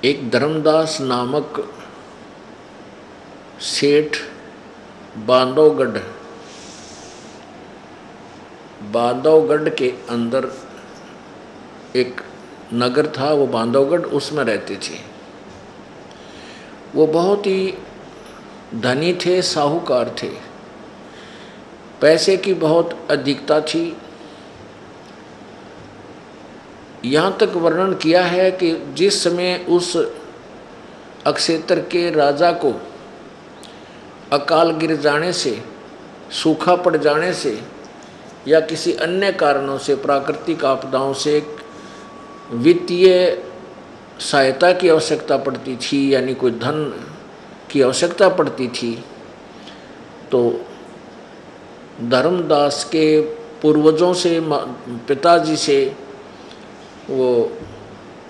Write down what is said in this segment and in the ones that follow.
एक धर्मदास नामक सेठ बांधवगढ़ के अंदर एक नगर था, वो बांधवगढ़, उसमें रहते थे। वो बहुत ही धनी थे, साहूकार थे, पैसे की बहुत अधिकता थी। यहाँ तक वर्णन किया है कि जिस समय उस अक्षेत्र के राजा को अकाल गिर जाने से, सूखा पड़ जाने से या किसी अन्य कारणों से, प्राकृतिक आपदाओं से वित्तीय सहायता की आवश्यकता पड़ती थी, यानी कोई धन की आवश्यकता पड़ती थी, तो धर्मदास के पूर्वजों से, पिताजी से वो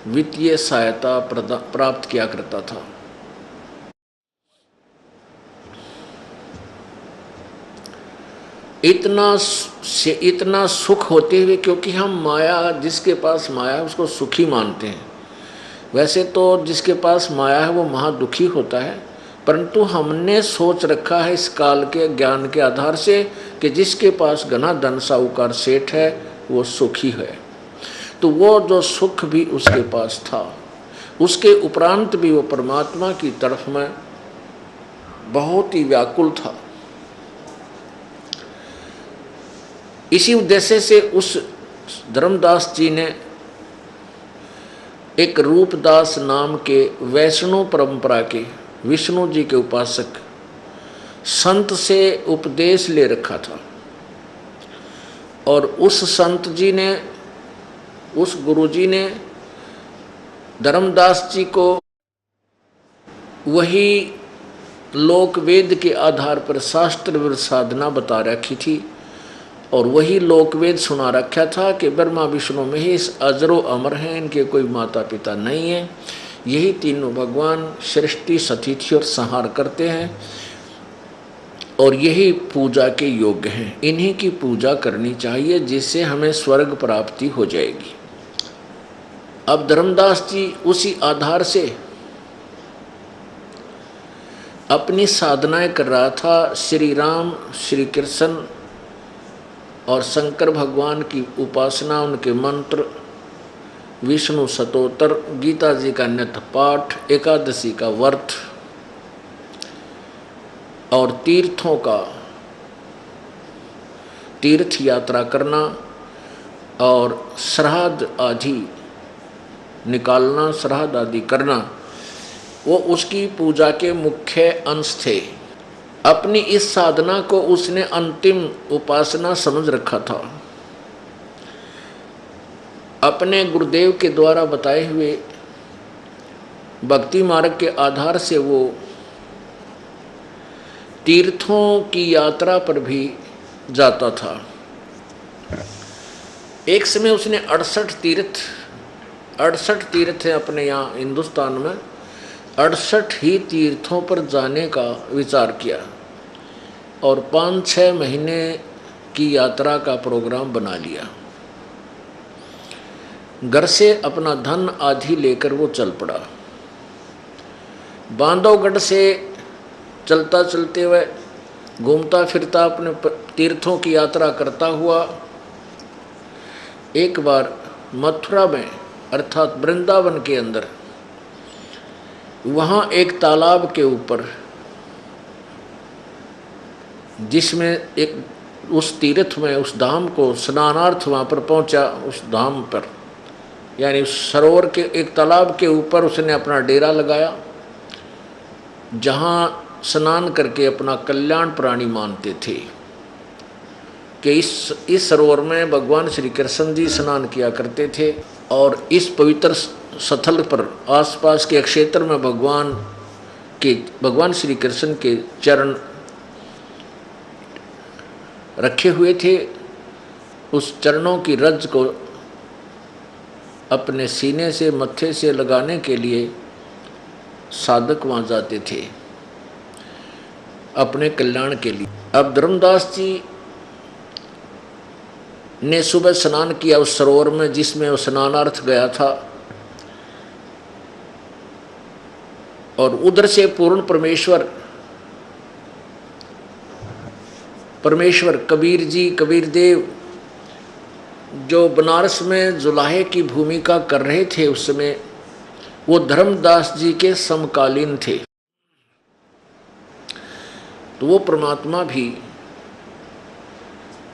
वित्तीय सहायता प्राप्त किया करता था। इतना सुख होते हुए, क्योंकि हम माया, जिसके पास माया है उसको सुखी मानते हैं। वैसे तो जिसके पास माया है वो महादुखी होता है, परंतु हमने सोच रखा है इस काल के ज्ञान के आधार से कि जिसके पास घना धन साहूकार सेठ है वो सुखी है। तो वो जो सुख भी उसके पास था, उसके उपरांत भी वो परमात्मा की तरफ में बहुत ही व्याकुल था। इसी उद्देश्य से उस धर्मदास जी ने एक रूपदास नाम के वैष्णव परंपरा के विष्णु जी के उपासक संत से उपदेश ले रखा था। और उस संत जी ने, उस गुरु जी ने धर्मदास जी को वही लोक वेद के आधार पर शास्त्र विरुद्ध साधना बता रखी थी, और वही लोकवेद सुना रखा था कि ब्रह्मा विष्णु में ही इस अजरो अमर हैं, इनके कोई माता पिता नहीं है, यही तीनों भगवान सृष्टि, सतिथि और संहार करते हैं, और यही पूजा के योग्य हैं, इन्हीं की पूजा करनी चाहिए, जिससे हमें स्वर्ग प्राप्ति हो जाएगी। अब धर्मदास जी उसी आधार से अपनी साधनाएं कर रहा था। श्री राम, श्री कृष्ण और शंकर भगवान की उपासना, उनके मंत्र, विष्णु स्तोत्र, गीता जी का नित्य पाठ, एकादशी का व्रत और तीर्थों का तीर्थ यात्रा करना और श्राद्ध आदि निकालना, श्राद्ध आदि करना, वो उसकी पूजा के मुख्य अंश थे। अपनी इस साधना को उसने अंतिम उपासना समझ रखा था। अपने गुरुदेव के द्वारा बताए हुए भक्ति मार्ग के आधार से वो तीर्थों की यात्रा पर भी जाता था। एक समय उसने 68 तीर्थ हैं अपने यहाँ हिंदुस्तान में, 68 ही तीर्थों पर जाने का विचार किया और 5-6 महीने की यात्रा का प्रोग्राम बना लिया। घर से अपना धन आदि लेकर वो चल पड़ा। बांधवगढ़ से चलता चलते हुए, घूमता फिरता, अपने तीर्थों की यात्रा करता हुआ एक बार मथुरा में अर्थात वृंदावन के अंदर, वहाँ एक तालाब के ऊपर, जिसमें एक उस तीर्थ में, उस धाम को स्नानार्थ वहाँ पर पहुँचा। उस धाम पर यानी उस सरोवर के एक तालाब के ऊपर उसने अपना डेरा लगाया, जहाँ स्नान करके अपना कल्याण प्राणी मानते थे कि इस सरोवर में भगवान श्री कृष्ण जी स्नान किया करते थे। और इस पवित्र स्थल पर आसपास के क्षेत्र में भगवान श्री कृष्ण के चरण रखे हुए थे। उस चरणों की रज को अपने सीने से, मत्थे से लगाने के लिए साधक वहाँ जाते थे अपने कल्याण के लिए। अब धर्मदास जी ने सुबह स्नान किया उस सरोवर में जिसमें वो स्नानार्थ गया था। और उधर से पूर्ण परमेश्वर कबीर जी, कबीर देव जो बनारस में जुलाहे की भूमिका कर रहे थे उस समय, वो धर्मदास जी के समकालीन थे। तो वो परमात्मा भी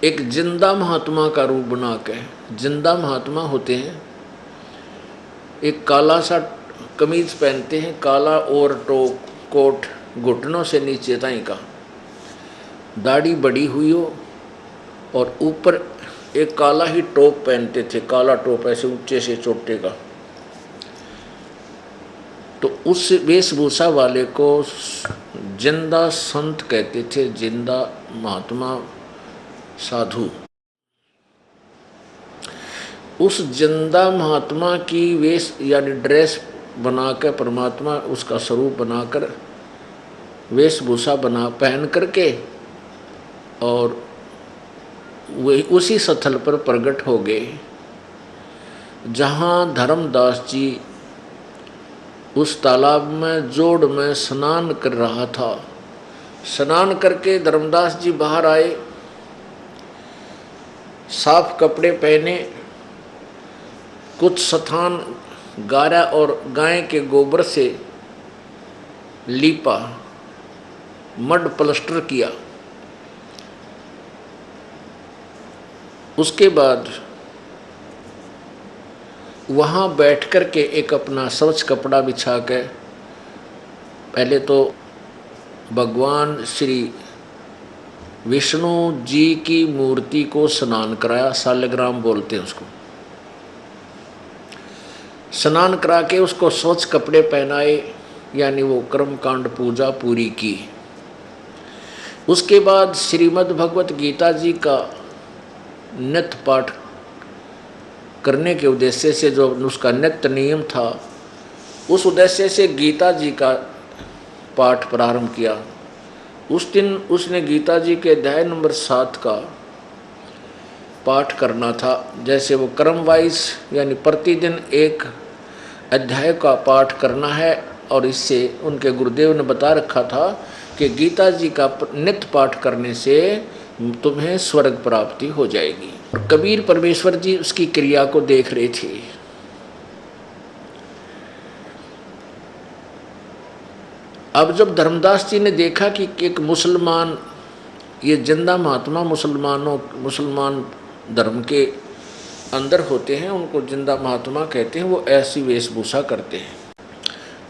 एक जिंदा महात्मा का रूप बना के, जिंदा महात्मा होते हैं, एक काला सा कमीज पहनते हैं, काला ओवरटॉप कोट घुटनों से नीचे ताई का, दाढ़ी बड़ी हुई हो और ऊपर एक काला ही टोप पहनते थे, काला टोप ऐसे ऊंचे से चोटे का। तो उस वेशभूषा वाले को जिंदा संत कहते थे, जिंदा महात्मा साधु। उस जिंदा महात्मा की वेश यानी ड्रेस बनाकर परमात्मा उसका स्वरूप बनाकर वेशभूषा बना पहन करके और वही उसी स्थल पर प्रकट हो गए जहाँ धर्मदास जी उस तालाब में जोड़ में स्नान कर रहा था। स्नान करके धर्मदास जी बाहर आए, साफ कपड़े पहने, कुछ स्थान गारा और गाय के गोबर से लीपा, मड प्लास्टर किया। उसके बाद वहाँ बैठ कर के एक अपना स्वच्छ कपड़ा बिछा के पहले तो भगवान श्री विष्णु जी की मूर्ति को स्नान कराया, सालग्राम बोलते हैं उसको। स्नान करा के उसको स्वच्छ कपड़े पहनाए, यानी वो कर्मकांड पूजा पूरी की। उसके बाद श्रीमद् भगवत गीता जी का नित्य पाठ करने के उद्देश्य से, जो उसका नित्य नियम था, उस उद्देश्य से गीता जी का पाठ प्रारंभ किया। उस दिन उसने गीता जी के अध्याय नंबर 7 का पाठ करना था। जैसे वो क्रम वाइज यानी प्रतिदिन एक अध्याय का पाठ करना है, और इससे उनके गुरुदेव ने बता रखा था कि गीता जी का नित्य पाठ करने से तुम्हें स्वर्ग प्राप्ति हो जाएगी। और कबीर परमेश्वर जी उसकी क्रिया को देख रहे थे। अब जब धर्मदास जी ने देखा कि एक मुसलमान, ये जिंदा महात्मा मुसलमान धर्म के अंदर होते हैं, उनको जिंदा महात्मा कहते हैं, वो ऐसी वेशभूषा करते हैं।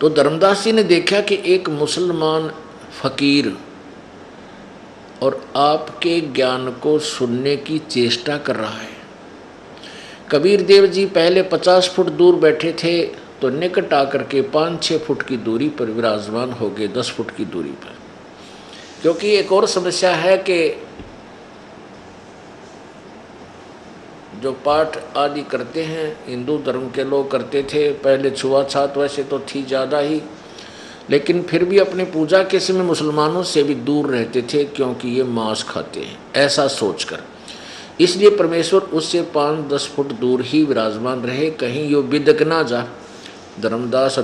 तो धर्मदास जी ने देखा कि एक मुसलमान फकीर और आपके ज्ञान को सुनने की चेष्टा कर रहा है। कबीर देव जी पहले 50 फुट दूर बैठे थे, तो निकट आकर के 5-6 फुट की दूरी पर विराजमान हो गए, 10 फुट की दूरी पर। क्योंकि एक और समस्या है कि जो पाठ आदि करते हैं हिंदू धर्म के लोग करते थे, पहले छुआछात वैसे तो थी ज़्यादा ही, लेकिन फिर भी अपनी पूजा के समय मुसलमानों से भी दूर रहते थे, क्योंकि ये मांस खाते हैं, ऐसा सोचकर। इसलिए परमेश्वर उससे 5-10 फुट दूर ही विराजमान रहे, कहीं यो बिदक ना जा, धर्मदास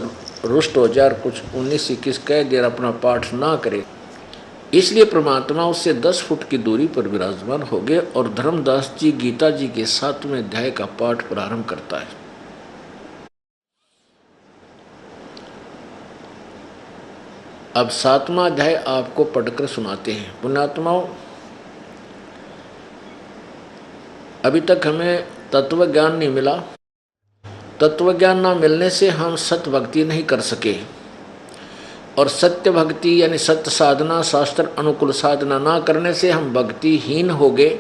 रुष्ट हो जा, कुछ 19-21 कह देर अपना पाठ ना करे। इसलिए परमात्मा उससे 10 फुट की दूरी पर विराजमान हो गए, और धर्मदास जी गीता जी के 7वें अध्याय का पाठ प्रारंभ करता है। अब 7वां अध्याय आपको पढ़कर सुनाते हैं। पुण्यात्माओं, अभी तक हमें तत्व ज्ञान नहीं मिला। तत्व ज्ञान ना मिलने से हम सत्य भक्ति नहीं कर सके, और सत्य भक्ति यानी सत्य साधना, शास्त्र अनुकूल साधना ना करने से हम भक्तिहीन हो गए।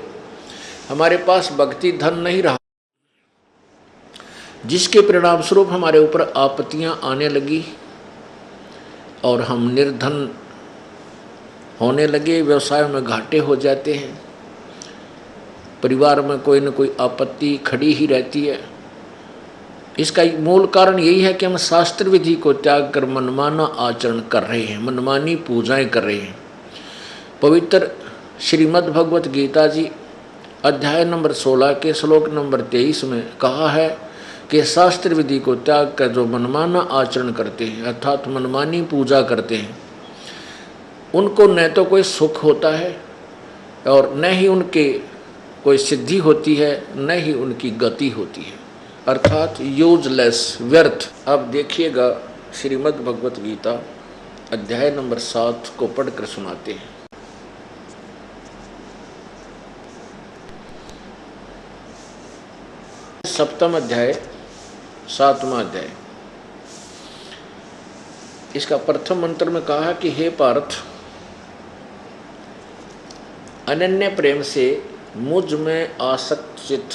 हमारे पास भक्ति धन नहीं रहा, जिसके परिणाम स्वरूप हमारे ऊपर आपत्तियां आने लगी और हम निर्धन होने लगे, व्यवसाय में घाटे हो जाते हैं, परिवार में कोई न कोई आपत्ति खड़ी ही रहती है। इसका मूल कारण यही है कि हम शास्त्र विधि को त्याग कर मनमाना आचरण कर रहे हैं, मनमानी पूजाएं कर रहे हैं। पवित्र श्रीमद् भगवत गीता जी अध्याय नंबर 16 के श्लोक नंबर 23 में कहा है कि शास्त्र विधि को त्याग कर जो मनमाना आचरण करते हैं अर्थात मनमानी पूजा करते हैं, उनको न तो कोई सुख होता है और न ही उनके कोई सिद्धि होती है, न ही उनकी गति होती है, अर्थात यूजलेस, व्यर्थ। अब देखिएगा श्रीमद् भगवत गीता अध्याय नंबर 7 को पढ़कर सुनाते हैं। सप्तम अध्याय, 7वां अध्याय। इसका प्रथम मंत्र में कहा कि हे पार्थ, अनन्य प्रेम से मुझ में आसक्त चित्त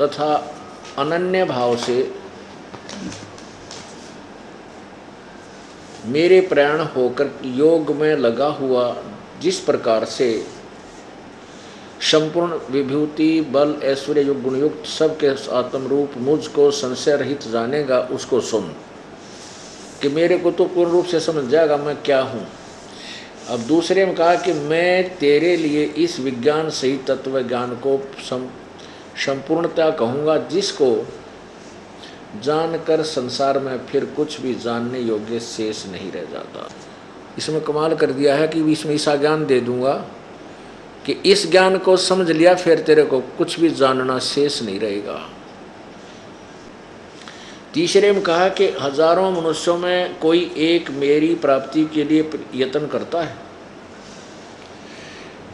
तथा अनन्य भाव से मेरे प्राण होकर योग में लगा हुआ जिस प्रकार से संपूर्ण विभूति बल ऐश्वर्य युग गुणयुक्त सबके आत्म रूप मुझको संशय रहित जानेगा, उसको सुन कि मेरे को तो पूर्ण रूप से समझ जाएगा मैं क्या हूँ। अब दूसरे में कहा कि मैं तेरे लिए इस विज्ञान सहित तत्व ज्ञान को संपूर्णता कहूँगा, जिसको जानकर संसार में फिर कुछ भी जानने योग्य शेष नहीं रह जाता। इसमें कमाल कर दिया है कि इसमें ऐसा ज्ञान दे दूंगा कि इस ज्ञान को समझ लिया फिर तेरे को कुछ भी जानना शेष नहीं रहेगा। तीसरे में कहा कि हजारों मनुष्यों में कोई एक मेरी प्राप्ति के लिए यत्न करता है,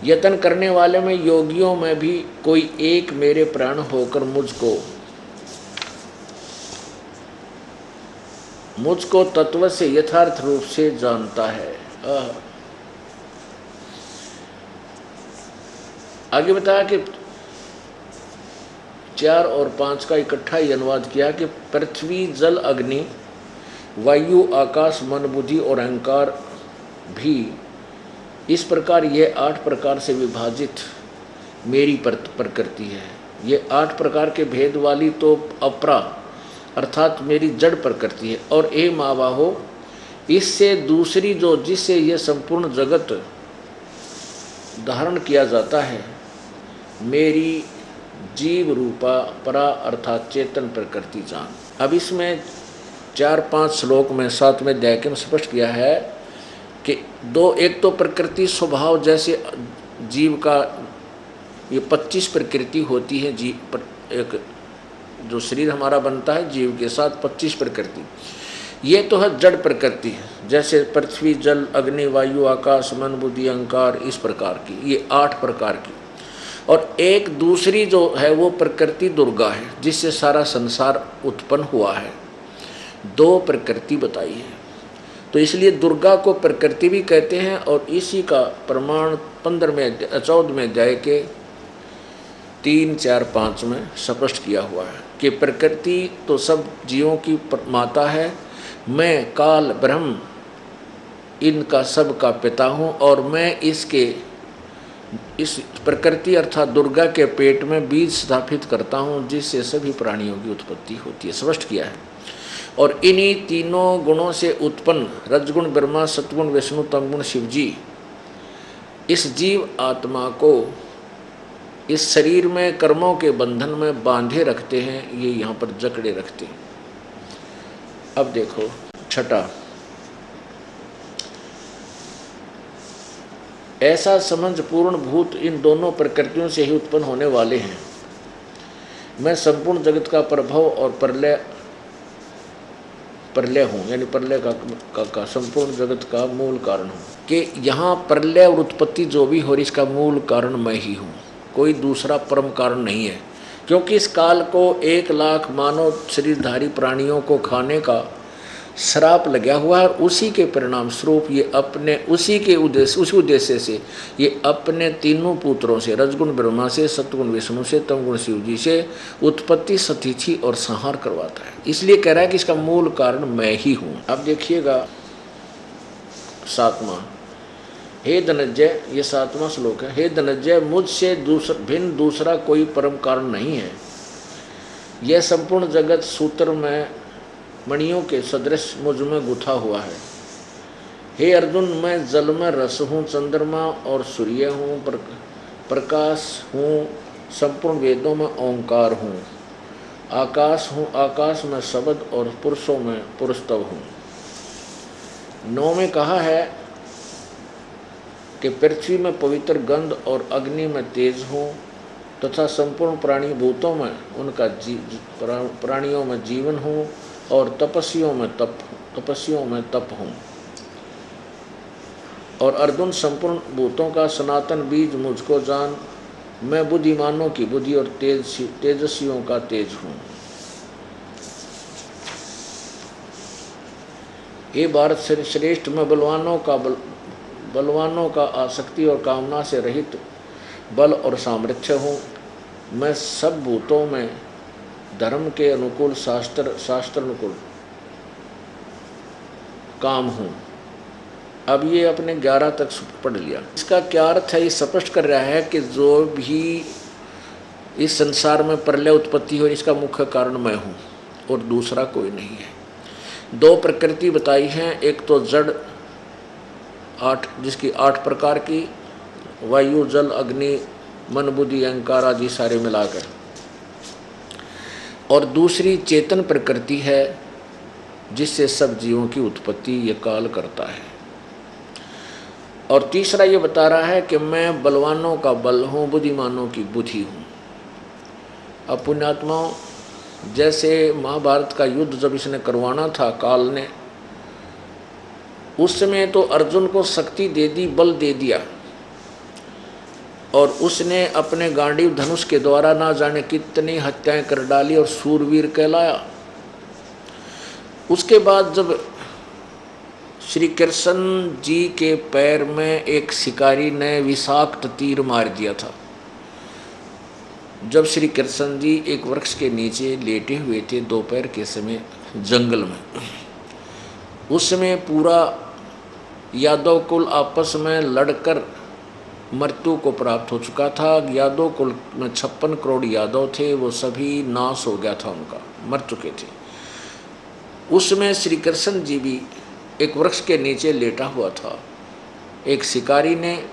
यत्न करने वाले में योगियों में भी कोई एक मेरे प्राण होकर मुझको तत्व से यथार्थ रूप से जानता है। आगे बताया कि 4 और 5 का इकट्ठा ही अनुवाद किया कि पृथ्वी जल अग्नि वायु आकाश मन बुद्धि और अहंकार भी इस प्रकार ये 8 प्रकार से विभाजित मेरी प्रकृति है। ये 8 प्रकार के भेद वाली तो अपरा अर्थात मेरी जड़ प्रकृति है। और ए मावाहो, इससे दूसरी जो जिससे यह संपूर्ण जगत धारण किया जाता है, मेरी जीव रूपा परा अर्थात चेतन प्रकृति जान। अब इसमें 4-5 श्लोक में 7वें अध्याय के में स्पष्ट किया है कि एक तो प्रकृति स्वभाव जैसे जीव का ये 25 प्रकृति होती है। एक जो शरीर हमारा बनता है जीव के साथ 25 प्रकृति, ये तो है जड़ प्रकृति है, जैसे पृथ्वी जल अग्नि वायु आकाश मन बुद्धि अहंकार, इस प्रकार की ये 8 प्रकार की। और एक दूसरी जो है वो प्रकृति दुर्गा है, जिससे सारा संसार उत्पन्न हुआ है। 2 प्रकृति बताई है, तो इसलिए दुर्गा को प्रकृति भी कहते हैं। और इसी का प्रमाण 14वें अध्याय के 3, 4, 5 में स्पष्ट किया हुआ है कि प्रकृति तो सब जीवों की माता है, मैं काल ब्रह्म इनका सब का पिता हूँ और मैं इस प्रकृति अर्थात दुर्गा के पेट में बीज स्थापित करता हूँ, जिससे सभी प्राणियों की उत्पत्ति होती है, स्पष्ट किया है। और इन्हीं तीनों गुणों से उत्पन्न रजगुण ब्रह्मा सतगुण विष्णु तमगुण शिवजी इस जीव आत्मा को इस शरीर में कर्मों के बंधन में बांधे रखते हैं, ये यहाँ पर जकड़े रखते हैं। अब देखो 6, ऐसा समझ पूर्ण भूत इन दोनों प्रकृतियों से ही उत्पन्न होने वाले हैं। मैं संपूर्ण जगत का प्रभव और प्रलय हूँ, यानी प्रलय का संपूर्ण जगत का मूल कारण हूँ। कि यहाँ प्रलय और उत्पत्ति जो भी हो रही इसका मूल कारण मैं ही हूँ, कोई दूसरा परम कारण नहीं है। क्योंकि इस काल को 1 लाख मानव शरीरधारी प्राणियों को खाने का श्राप लगा हुआ है। उसी के परिणाम स्वरूप ये अपने उसी उद्देश्य से ये अपने तीनों पुत्रों से रजगुण ब्रह्मा से सतगुण विष्णु से तमगुण शिव जी से उत्पत्ति सतिथि और संहार करवाता है। इसलिए कह रहा है कि इसका मूल कारण मैं ही हूँ। अब देखिएगा 7वां, हे धनंजय, ये 7वां श्लोक है। हे धनंजय, मुझसे भिन्न दूसरा कोई परम कारण नहीं है। यह संपूर्ण जगत सूत्र में मणियों के सदृश मुझ में गुथा हुआ है। हे अर्जुन, मैं जल में रस हूँ, चंद्रमा और सूर्य हूँ, प्रकाश हूँ संपूर्ण वेदों में ओंकार हूँ, आकाश हूँ, आकाश में शब्द और पुरुषों में पुरुषत्व हूँ। 9 में कहा है कि पृथ्वी में पवित्र गंध और अग्नि में तेज हूँ तथा संपूर्ण प्राणी भूतों में उनका प्राणियों में जीवन हूँ और तपस्वियों में तप हूँ। और अर्जुन संपूर्ण भूतों का सनातन बीज मुझको जान, मैं बुद्धिमानों की बुद्धि और तेजस्वियों का तेज हूँ। हे भारत श्रेष्ठ, मैं बलवानों का आसक्ति और कामना से रहित बल और सामर्थ्य हूँ। मैं सब भूतों में धर्म के अनुकूल शास्त्र अनुकूल काम हूँ। अब ये अपने 11 तक पढ़ लिया। इसका क्या अर्थ है, ये स्पष्ट कर रहा है कि जो भी इस संसार में प्रलय उत्पत्ति हो इसका मुख्य कारण मैं हूँ और दूसरा कोई नहीं है। 2 प्रकृति बताई हैं, एक तो जड़ 8 जिसकी 8 प्रकार की, वायु जल अग्नि मन बुद्धि अहंकार आदि सारे मिलाकर, और दूसरी चेतन प्रकृति है जिससे सब जीवों की उत्पत्ति ये काल करता है। और तीसरा ये बता रहा है कि मैं बलवानों का बल हूँ, बुद्धिमानों की बुद्धि हूँ। अब पुण्यात्माओं, जैसे महाभारत का युद्ध जब इसने करवाना था काल ने, उस समय तो अर्जुन को शक्ति दे दी, बल दे दिया, और उसने अपने गांडीव धनुष के द्वारा ना जाने कितनी हत्याएं कर डाली और सूरवीर कहलाया। उसके बाद जब श्री कृष्ण जी के पैर में एक शिकारी ने विषाक्त तीर मार दिया था, जब श्री कृष्ण जी एक वृक्ष के नीचे लेटे हुए थे दोपहर के समय जंगल में, उस समय पूरा यादव कुल आपस में लड़कर मृत्यु को प्राप्त हो चुका था। यादव कुल में 56 करोड़ यादव थे, वो सभी नाश हो गया था, उनका मर चुके थे। उसमें श्री कृष्ण जी भी एक वृक्ष के नीचे लेटा हुआ था। एक शिकारी ने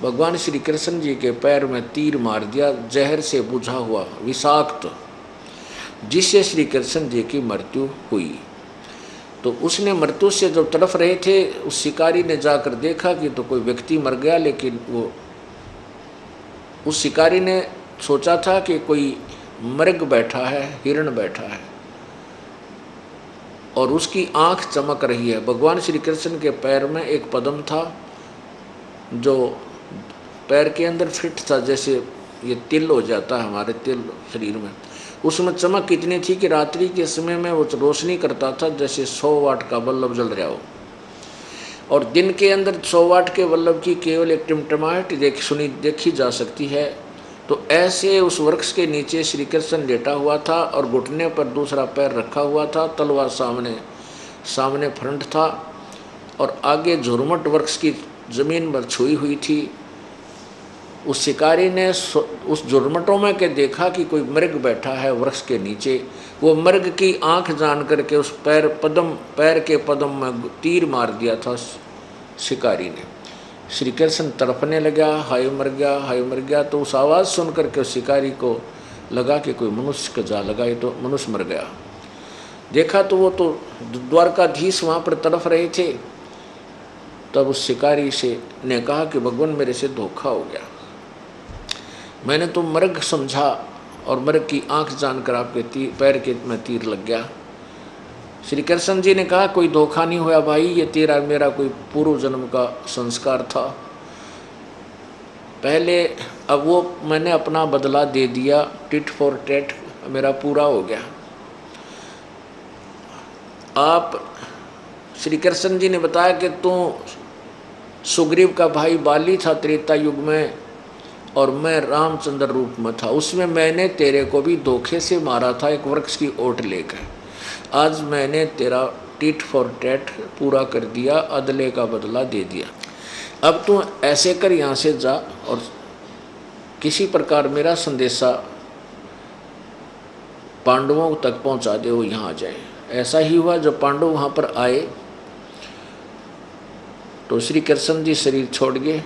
भगवान श्री कृष्ण जी के पैर में तीर मार दिया, जहर से बुझा हुआ विषाक्त, जिससे श्री कृष्ण जी की मृत्यु हुई। तो उसने मृत्यु से जब तड़फ रहे थे, उस शिकारी ने जाकर देखा कि तो कोई व्यक्ति मर गया, लेकिन वो उस शिकारी ने सोचा था कि कोई मृग बैठा है, हिरण बैठा है, और उसकी आंख चमक रही है। भगवान श्री कृष्ण के पैर में एक पद्म था जो पैर के अंदर फिट था, जैसे ये तिल हो जाता है हमारे तिल शरीर में, उसमें चमक इतनी थी कि रात्रि के समय में वो रोशनी करता था जैसे 100 वाट का बल्ब जल रहा हो, और दिन के अंदर 100 वाट के बल्ब की केवल एक टिमटिमाहट देखी जा सकती है। तो ऐसे उस वृक्ष के नीचे श्री कृष्ण लेटा हुआ था और घुटने पर दूसरा पैर रखा हुआ था, तलवार सामने फ्रंट था, और आगे झुरमुट वृक्ष की जमीन पर छुई हुई थी। उस शिकारी ने उस झुरमुटों में के देखा कि कोई मृग बैठा है वृक्ष के नीचे। वो मृग की आंख जान करके उस पैर के पद्म में तीर मार दिया था शिकारी ने। श्री कृष्ण तड़पने लगा, हाय मर गया, हाय मर गया। तो उस आवाज़ सुन करके उस शिकारी को लगा कि कोई मनुष्य का जा लगा, ये तो मनुष्य मर गया। देखा तो वो तो द्वारकाधीश वहाँ पर तड़प रहे थे। तब उस शिकारी से ने कहा कि भगवान मेरे से धोखा हो गया, मैंने तो मृग समझा और मृग की आंख जानकर आपके पैर के में तीर लग गया। श्री कृष्ण जी ने कहा कोई धोखा नहीं हुआ भाई, ये तेरा मेरा कोई पूर्व जन्म का संस्कार था पहले, अब वो मैंने अपना बदला दे दिया, टिट फॉर टैट मेरा पूरा हो गया। आप श्री कृष्ण जी ने बताया कि तू सुग्रीव का भाई बाली था त्रेता युग में, और मैं रामचंद्र रूप में था, उसमें मैंने तेरे को भी धोखे से मारा था एक वृक्ष की ओट लेकर। आज मैंने तेरा टिट फॉर टैट पूरा कर दिया, अदले का बदला दे दिया। अब तू ऐसे कर यहाँ से जा और किसी प्रकार मेरा संदेशा पांडवों तक पहुँचा दे, वो यहाँ आ जाए। ऐसा ही हुआ। जब पांडव वहाँ पर आए तो श्री कृष्ण जी शरीर छोड़ गए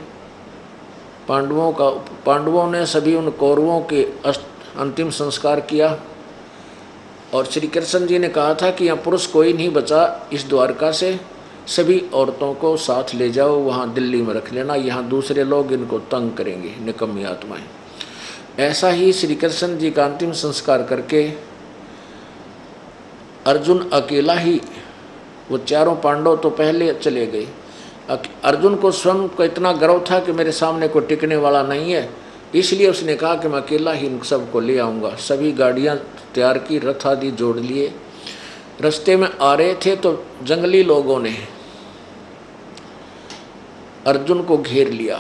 पांडवों ने सभी उन कौरवों के अंतिम संस्कार किया। और श्री कृष्ण जी ने कहा था कि यहाँ पुरुष कोई नहीं बचा इस द्वारका से, सभी औरतों को साथ ले जाओ, वहाँ दिल्ली में रख लेना, यहाँ दूसरे लोग इनको तंग करेंगे, निकम्मी आत्माएं। ऐसा ही श्री कृष्ण जी का अंतिम संस्कार करके अर्जुन अकेला ही, वो चारों पांडव तो पहले चले गए। अर्जुन को स्वयं को इतना गर्व था कि मेरे सामने कोई टिकने वाला नहीं है, इसलिए उसने कहा कि मैं अकेला ही इन सबको ले आऊँगा। सभी गाड़ियाँ तैयार की, रथ आदि जोड़ लिए। रास्ते में आ रहे थे तो जंगली लोगों ने अर्जुन को घेर लिया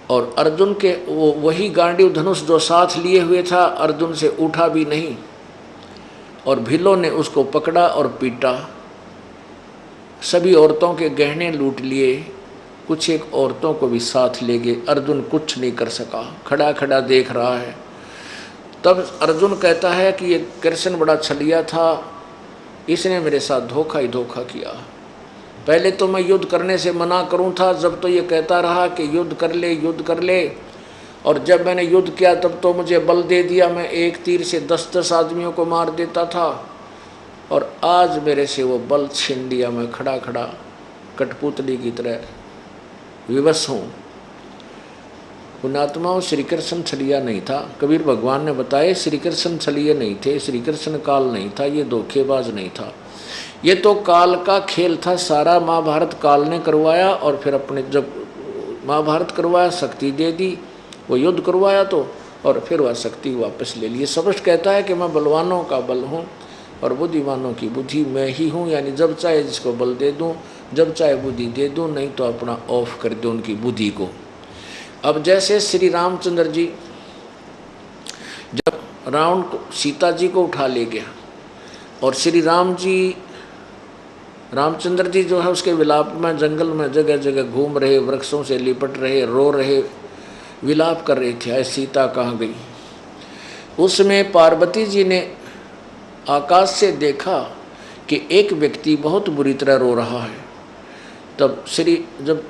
और अर्जुन के वही गांडीव धनुष जो साथ लिए हुए था अर्जुन से उठा भी नहीं, और भीलों ने उसको पकड़ा और पीटा। सभी औरतों के गहने लूट लिए, कुछ एक औरतों को भी साथ ले गए। अर्जुन कुछ नहीं कर सका, खड़ा खड़ा देख रहा है। तब अर्जुन कहता है कि ये कृष्ण बड़ा छलिया था, इसने मेरे साथ धोखा ही धोखा किया। पहले तो मैं युद्ध करने से मना करूं था, जब तो ये कहता रहा कि युद्ध कर ले युद्ध कर ले, और जब मैंने युद्ध किया तब तो मुझे बल दे दिया, मैं एक तीर से 10-10 आदमियों को मार देता था, और आज मेरे से वो बल छीन लिया। मैं खड़ा खड़ा कठपुतली की तरह विवश हूँ। पुण्यात्माओं, श्री कृष्ण छलिया नहीं था। कबीर भगवान ने बताया श्री कृष्ण छलिया नहीं थे, श्री कृष्ण काल नहीं था, ये धोखेबाज नहीं था, ये तो काल का खेल था। सारा महाभारत काल ने करवाया, और फिर अपने जब महाभारत करवाया शक्ति दे दी, वो युद्ध करवाया तो, और फिर वह शक्ति वापस ले लिए। स्पष्ट कहता है कि मैं बलवानों का बल हूँ और बुद्धिमानों की बुद्धि मैं ही हूँ, यानी जब चाहे जिसको बल दे दूँ, जब चाहे बुद्धि दे दूँ, नहीं तो अपना ऑफ कर दूँ उनकी बुद्धि को। अब जैसे श्री रामचंद्र जी जब रावण को सीता जी को उठा ले गया, और श्री रामचंद्र जी जो है उसके विलाप में जंगल में जगह जगह घूम रहे, वृक्षों से लिपट रहे, रो रहे, विलाप कर रहे थे, सीता कहाँ गई। उसमें पार्वती जी ने आकाश से देखा कि एक व्यक्ति बहुत बुरी तरह रो रहा है। तब जब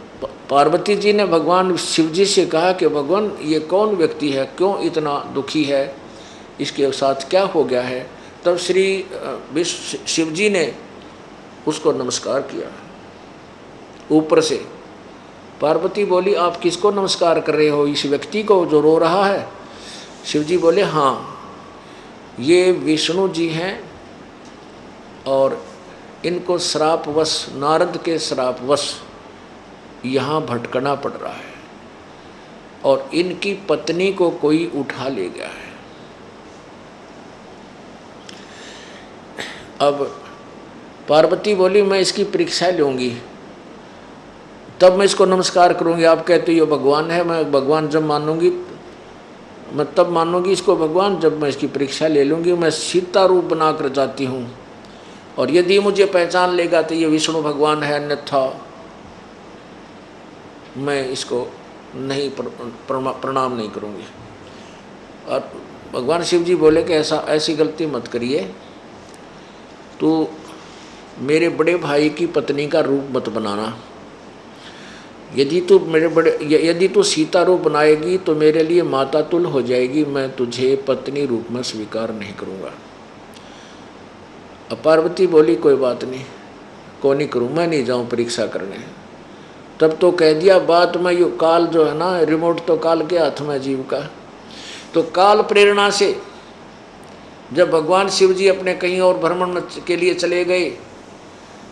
पार्वती जी ने भगवान शिव जी से कहा कि भगवान ये कौन व्यक्ति है, क्यों इतना दुखी है, इसके साथ क्या हो गया है, तब श्री शिव जी ने उसको नमस्कार किया ऊपर से। पार्वती बोली आप किसको नमस्कार कर रहे हो, इस व्यक्ति को जो रो रहा है? शिव जी बोले हाँ, ये विष्णु जी हैं, और इनको श्रापवश, नारद के श्रापवश यहाँ भटकना पड़ रहा है, और इनकी पत्नी को कोई उठा ले गया है। अब पार्वती बोली मैं इसकी परीक्षा लूँगी, तब मैं इसको नमस्कार करूँगी। आप कहते हो ये भगवान है, मैं भगवान जब मानूंगी, मैं तब मानूंगी इसको भगवान जब मैं इसकी परीक्षा ले लूँगी। मैं सीता रूप बना कर जाती हूँ, और यदि मुझे पहचान लेगा तो ये विष्णु भगवान है, अन्यथा मैं इसको नहीं प्रणाम नहीं करूँगी। और भगवान शिव जी बोले कि ऐसी गलती मत करिए, तो मेरे बड़े भाई की पत्नी का रूप मत बनाना। यदि तू सीता रूप बनाएगी तो मेरे लिए माता तुल हो जाएगी, मैं तुझे पत्नी रूप में स्वीकार नहीं करूँगा। अब पार्वती बोली कोई बात नहीं, को नहीं करूँ, मैं नहीं जाऊँ परीक्षा करने। तब तो कह दिया बात में, यो काल जो है ना, रिमोट तो काल के हाथ में जीव का। तो काल प्रेरणा से जब भगवान शिव जी अपने कहीं और भ्रमण के लिए चले गए,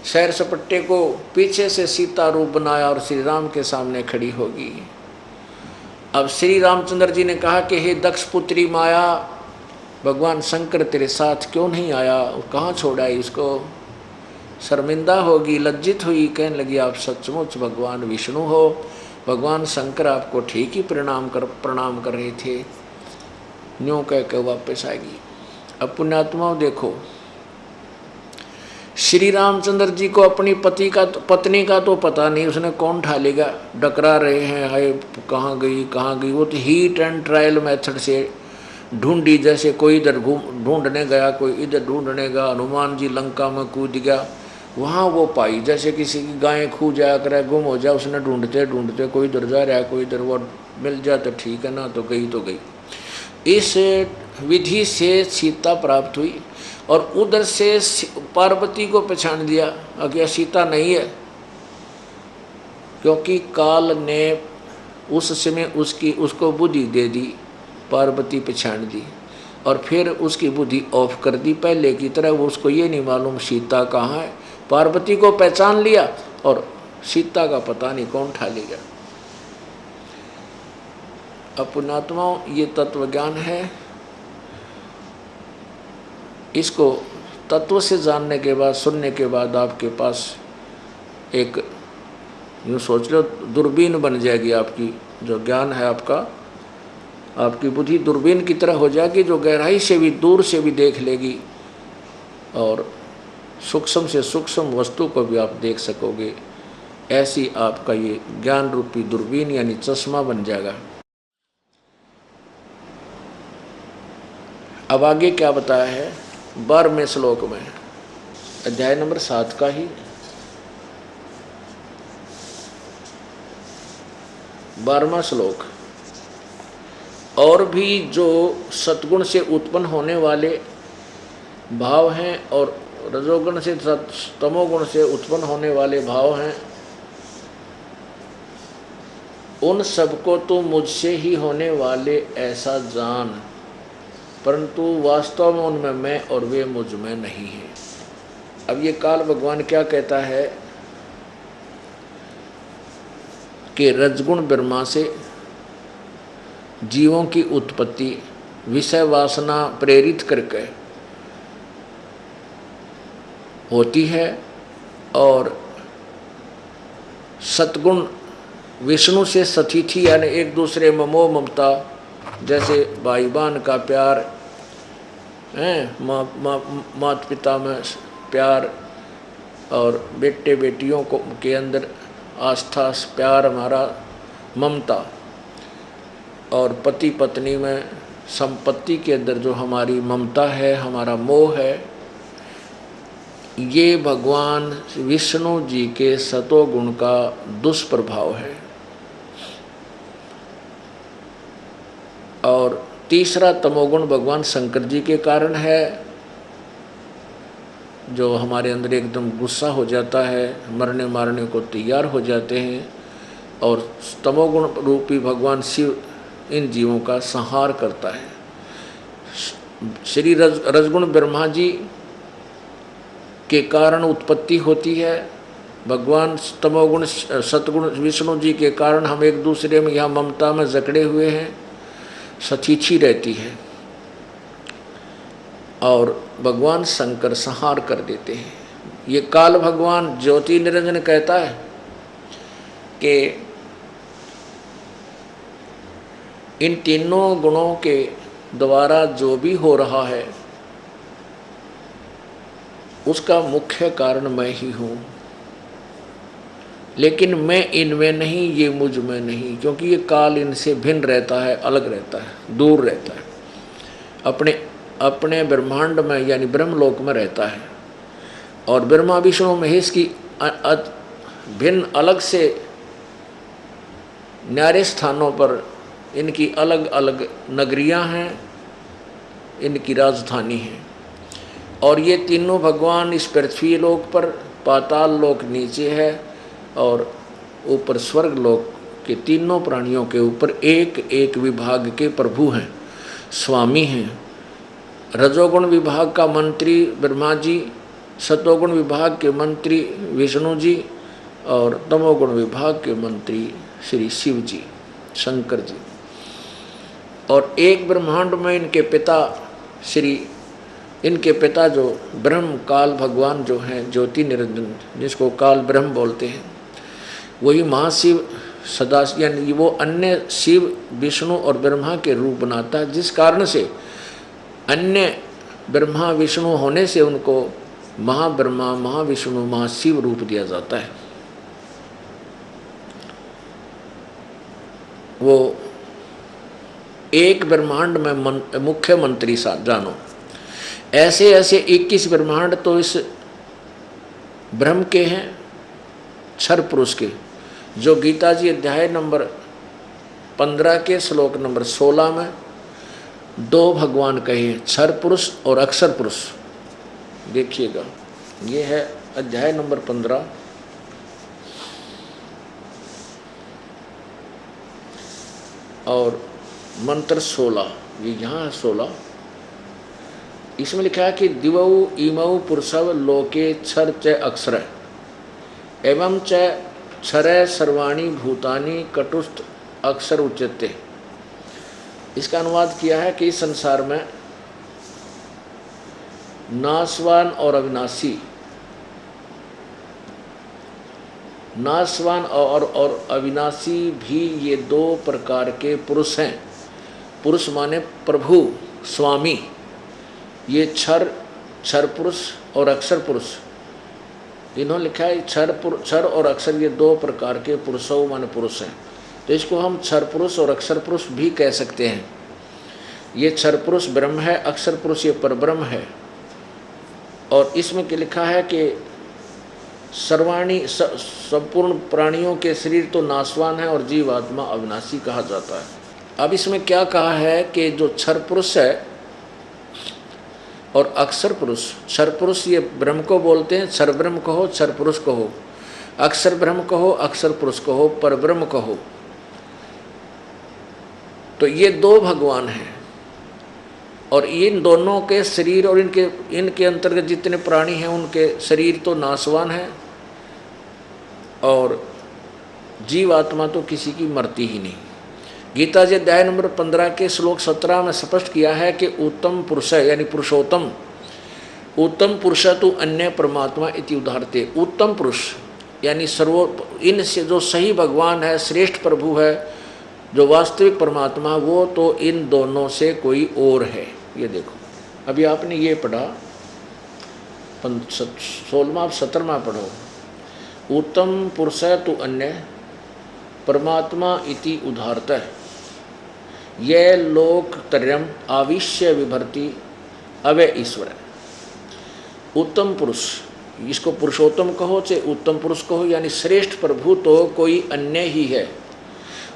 सैर सपट्टे को पीछे से सीता रूप बनाया और श्री राम के सामने खड़ी होगी। अब श्री रामचंद्र जी ने कहा कि हे दक्ष पुत्री माया, भगवान शंकर तेरे साथ क्यों नहीं आया, कहाँ छोड़ा है इसको? शर्मिंदा होगी, लज्जित हुई, कहने लगी आप सचमुच भगवान विष्णु हो। भगवान शंकर आपको ठीक ही प्रणाम कर रहे थे। न्यों कह के वापस आएगी। अब पुण्यात्माओं देखो, श्री रामचंद्र जी को अपनी पत्नी का तो पता नहीं, उसने कौन ढालेगा, डकरा रहे हैं, हाय कहाँ गई। वो तो हीट एंड ट्रायल मेथड से ढूंढी, जैसे कोई इधर ढूंढने गया, कोई इधर ढूंढने गया। हनुमान जी लंका में कूद गया, वहाँ वो पाई। जैसे किसी की गाय खो जाया करे, गुम हो जाए, उसने ढूंढते ढूंढते कोई इधर जा रहा है कोई इधर, वो मिल जाए तो ठीक है, ना तो गई तो गई। इस विधि से सीता प्राप्त हुई और उधर से पार्वती को पहचान दिया कि सीता नहीं है, क्योंकि काल ने उस समय उसको बुद्धि दे दी, पार्वती पहचान दी और फिर उसकी बुद्धि ऑफ कर दी पहले की तरह। वो उसको ये नहीं मालूम सीता कहाँ है, पार्वती को पहचान लिया और सीता का पता नहीं कौन ठा ले गया। पुण्यात्माओं, ये तत्व ज्ञान है। इसको तत्व से जानने के बाद, सुनने के बाद आपके पास एक, यूँ सोच लो, दूरबीन बन जाएगी आपकी। जो ज्ञान है आपका, आपकी बुद्धि दूरबीन की तरह हो जाएगी, जो गहराई से भी दूर से भी देख लेगी और सूक्ष्म से सूक्ष्म वस्तु को भी आप देख सकोगे। ऐसी आपका ये ज्ञान रूपी दूरबीन यानी चश्मा बन जाएगा। अब आगे क्या बताया है 12वें श्लोक में, अध्याय नंबर 7 का ही 12वां श्लोक। और भी जो सतगुण से उत्पन्न होने वाले भाव हैं और रजोगुण से तमोगुण से उत्पन्न होने वाले भाव हैं, उन सबको तो मुझसे ही होने वाले ऐसा जान, परंतु वास्तव में उनमें मैं और वे मुझ में नहीं हैं। अब ये काल भगवान क्या कहता है कि रजगुण ब्रह्मा से जीवों की उत्पत्ति विषय वासना प्रेरित करके होती है और सतगुण विष्णु से सतिथि यानी एक दूसरे में मोह ममता, जैसे भाई बहन का प्यार है, माता पिता में प्यार और बेटे बेटियों को के अंदर आस्था प्यार, हमारा ममता, और पति पत्नी में संपत्ति के अंदर जो हमारी ममता है, हमारा मोह है, ये भगवान विष्णु जी के सतोगुण का दुष्प्रभाव है। और तीसरा तमोगुण भगवान शंकर जी के कारण है, जो हमारे अंदर एकदम गुस्सा हो जाता है, मरने मारने को तैयार हो जाते हैं, और तमोगुण रूपी भगवान शिव इन जीवों का संहार करता है। श्री रजगुण ब्रह्मा जी के कारण उत्पत्ति होती है, भगवान तमोगुण सतगुण विष्णु जी के कारण हम एक दूसरे में यहाँ ममता में जकड़े हुए हैं, सतीथि रहती है, और भगवान शंकर संहार कर देते हैं। ये काल भगवान ज्योति निरंजन कहता है कि इन तीनों गुणों के द्वारा जो भी हो रहा है उसका मुख्य कारण मैं ही हूँ, लेकिन मैं इनमें नहीं, ये मुझ में नहीं, क्योंकि ये काल इनसे भिन्न रहता है, अलग रहता है, दूर रहता है, अपने ब्रह्मांड में यानी ब्रह्मलोक में रहता है। और ब्रह्मा विष्णु महेश की भिन्न अलग से न्यारे स्थानों पर इनकी अलग अलग नगरियां हैं, इनकी राजधानी है। और ये तीनों भगवान इस पृथ्वी लोक पर, पाताल लोक नीचे है और ऊपर स्वर्ग लोक के तीनों प्राणियों के ऊपर एक एक विभाग के प्रभु हैं, स्वामी हैं। रजोगुण विभाग का मंत्री ब्रह्मा जी, सतोगुण विभाग के मंत्री विष्णु जी, और तमोगुण विभाग के मंत्री श्री शिव जी, शंकर जी। और एक ब्रह्मांड में इनके पिता जो ब्रह्म काल भगवान जो हैं ज्योति निरंजन, जिसको काल ब्रह्म बोलते हैं, वही महाशिव सदा यानी वो अन्य शिव विष्णु और ब्रह्मा के रूप बनाता है, जिस कारण से अन्य ब्रह्मा विष्णु होने से उनको महाब्रह्मा महाविष्णु महाशिव रूप दिया जाता है। वो एक ब्रह्मांड में मुख्य मंत्री सा जानो, ऐसे ऐसे 21 ब्रह्मांड तो इस ब्रह्म के हैं, क्षर पुरुष के। जो गीता जी अध्याय नंबर 15 के श्लोक नंबर 16 में दो भगवान कहे, क्षर पुरुष और अक्षर पुरुष। देखिएगा, ये है अध्याय नंबर 15 और मंत्र 16, ये यहाँ है 16। इसमें लिखा है कि दिवौ इमौ पुरुषव लोके क्षर च अक्षर एवं च क्षर सर्वाणि भूतानि कटुस्थ अक्षर उच्यते। इसका अनुवाद किया है कि इस संसार में नाशवान और अविनाशी, नाशवान और अविनाशी भी ये दो प्रकार के पुरुष हैं। पुरुष माने प्रभु, स्वामी। ये क्षर पुरुष और अक्षर पुरुष, इन्होंने लिखा है क्षर और अक्षर ये दो प्रकार के पुरुषों माने पुरुष हैं। तो इसको हम क्षर पुरुष और अक्षर पुरुष भी कह सकते हैं। ये क्षर पुरुष ब्रह्म है, अक्षर पुरुष ये परब्रह्म है। और इसमें क्या लिखा है कि सर्वाणी संपूर्ण प्राणियों के शरीर तो नाशवान है और जीवात्मा अविनाशी कहा जाता है। अब इसमें क्या कहा है कि जो क्षर पुरुष है और अक्षर पुरुष, क्षर पुरुष ये ब्रह्म को बोलते हैं, क्षर ब्रह्म कहो, क्षर पुरुष कहो, अक्षर ब्रह्म कहो, अक्षर पुरुष कहो, परब्रह्म कहो। तो ये दो भगवान हैं और इन दोनों के शरीर और इनके अंतर्गत जितने प्राणी हैं उनके शरीर तो नाशवान है और जीवात्मा तो किसी की मरती ही नहीं। गीता जी अध्याय नंबर 15 के श्लोक 17 में स्पष्ट किया है कि उत्तम पुरुष यानी पुरुषोत्तम, उत्तम पुरुष तो अन्य परमात्मा इति उदाहरते। उत्तम पुरुष यानी इनसे जो सही भगवान है, श्रेष्ठ प्रभु है, जो वास्तविक परमात्मा, वो तो इन दोनों से कोई और है। ये देखो, अभी आपने ये पढ़ा 16वां 17वां पढ़ो, उत्तम पुरुष तो अन्य परमात्मा इति उदाहरतः ये लोकत्रयम् आविश्य विभर्ति अवय ईश्वर। उत्तम पुरुष, इसको पुरुषोत्तम कहो चाहे उत्तम पुरुष कहो, यानी श्रेष्ठ प्रभु तो कोई अन्य ही है,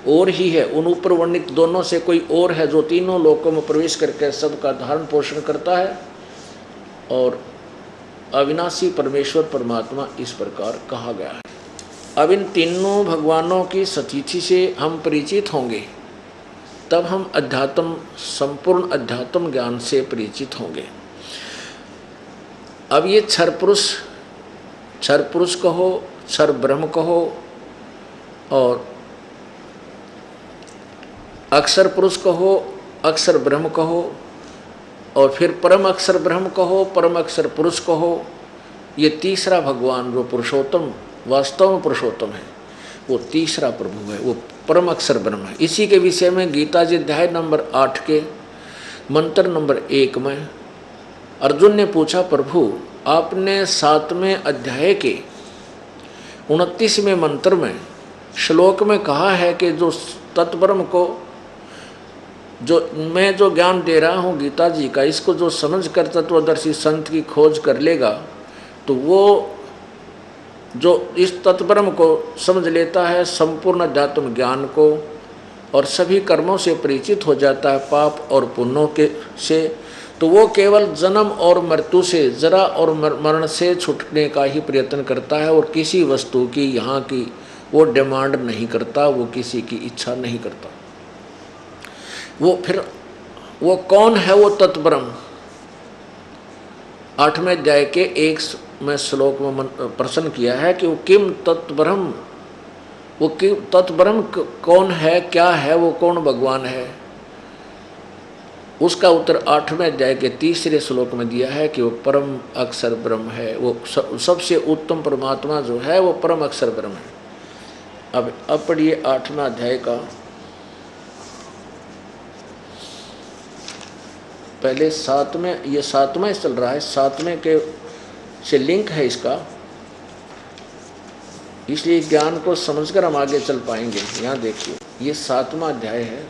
और ही है। उन ऊपर वर्णित दोनों से कोई और है जो तीनों लोकों में प्रवेश करके सबका धारण पोषण करता है। और अविनाशी परमेश्वर परमात्मा इस प्रकार कहा गया है। अब इन तीनों भगवानों की सतीथि से हम परिचित होंगे, तब हम अध्यात्म, संपूर्ण अध्यात्म ज्ञान से परिचित होंगे। अब ये क्षर पुरुष कहो, क्षर ब्रह्म कहो और अक्षर पुरुष कहो, अक्षर ब्रह्म कहो और फिर परम अक्षर ब्रह्म कहो, परम अक्षर पुरुष कहो, ये तीसरा भगवान जो पुरुषोत्तम, वास्तव में पुरुषोत्तम है, वो तीसरा प्रभु है, वो परम अक्षर ब्रह्म है। इसी के विषय में गीता जी अध्याय नंबर 8 के मंत्र नंबर 1 में अर्जुन ने पूछा, प्रभु आपने 7वें अध्याय के 29वें मंत्र में श्लोक में कहा है कि जो तत्ब्रह्म को मैं जो ज्ञान दे रहा हूँ गीता जी का, इसको जो समझ कर तत्वदर्शी संत की खोज कर लेगा तो वो जो इस तत्ब्रह्म को समझ लेता है, संपूर्ण अध्यात्म ज्ञान को, और सभी कर्मों से परिचित हो जाता है, पाप और पुण्यों के से, तो वो केवल जन्म और मृत्यु से, जरा और मरण से छूटने का ही प्रयत्न करता है और किसी वस्तु की यहाँ की वो डिमांड नहीं करता, वो किसी की इच्छा नहीं करता। वो कौन है वो तत्ब्रह्म? 8वें अध्याय के 1 में श्लोक में प्रश्न किया है कि वो किम तत्ब्रह्म, वो किम तत्ब्रह्म कौन है, क्या है, वो कौन भगवान है? उसका उत्तर 8वें अध्याय के 3 श्लोक में दिया है कि वो परम अक्षर ब्रह्म है। वो सबसे उत्तम परमात्मा जो है वो परम अक्षर ब्रह्म है। अब पढ़िए 8वां अध्याय का पहले 7वें, ये 7वां चल रहा है, 7वें के से लिंक है इसका, इसलिए ज्ञान को समझकर हम आगे चल पाएंगे। यहाँ देखिए, ये 7वां अध्याय है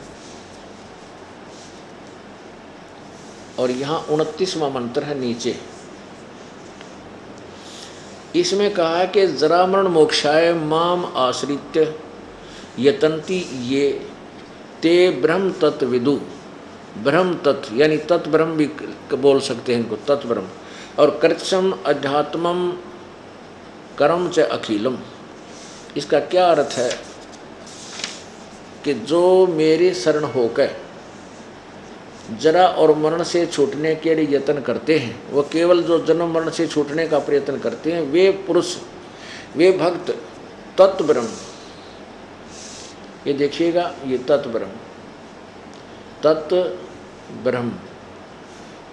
और यहाँ 29वां मंत्र है नीचे। इसमें कहा है कि जरामरण मोक्षाय माम आश्रित्य यतंती ये ते ब्रह्म तत्व विदु। ब्रह्म तत्व यानी तत् ब्रह्म भी बोल सकते हैं इनको, तत् ब्रह्म। और कृत्सम अध्यात्मम कर्म च अखिलम। इसका क्या अर्थ है कि जो मेरे शरण होकर जरा और मरण से छूटने के लिए यत्न करते हैं, वो केवल जो जन्म मरण से छूटने का प्रयत्न करते हैं, वे पुरुष, वे भक्त तत्व ब्रह्म, ये देखिएगा, ये तत्व ब्रह्म, तत्व ब्रह्म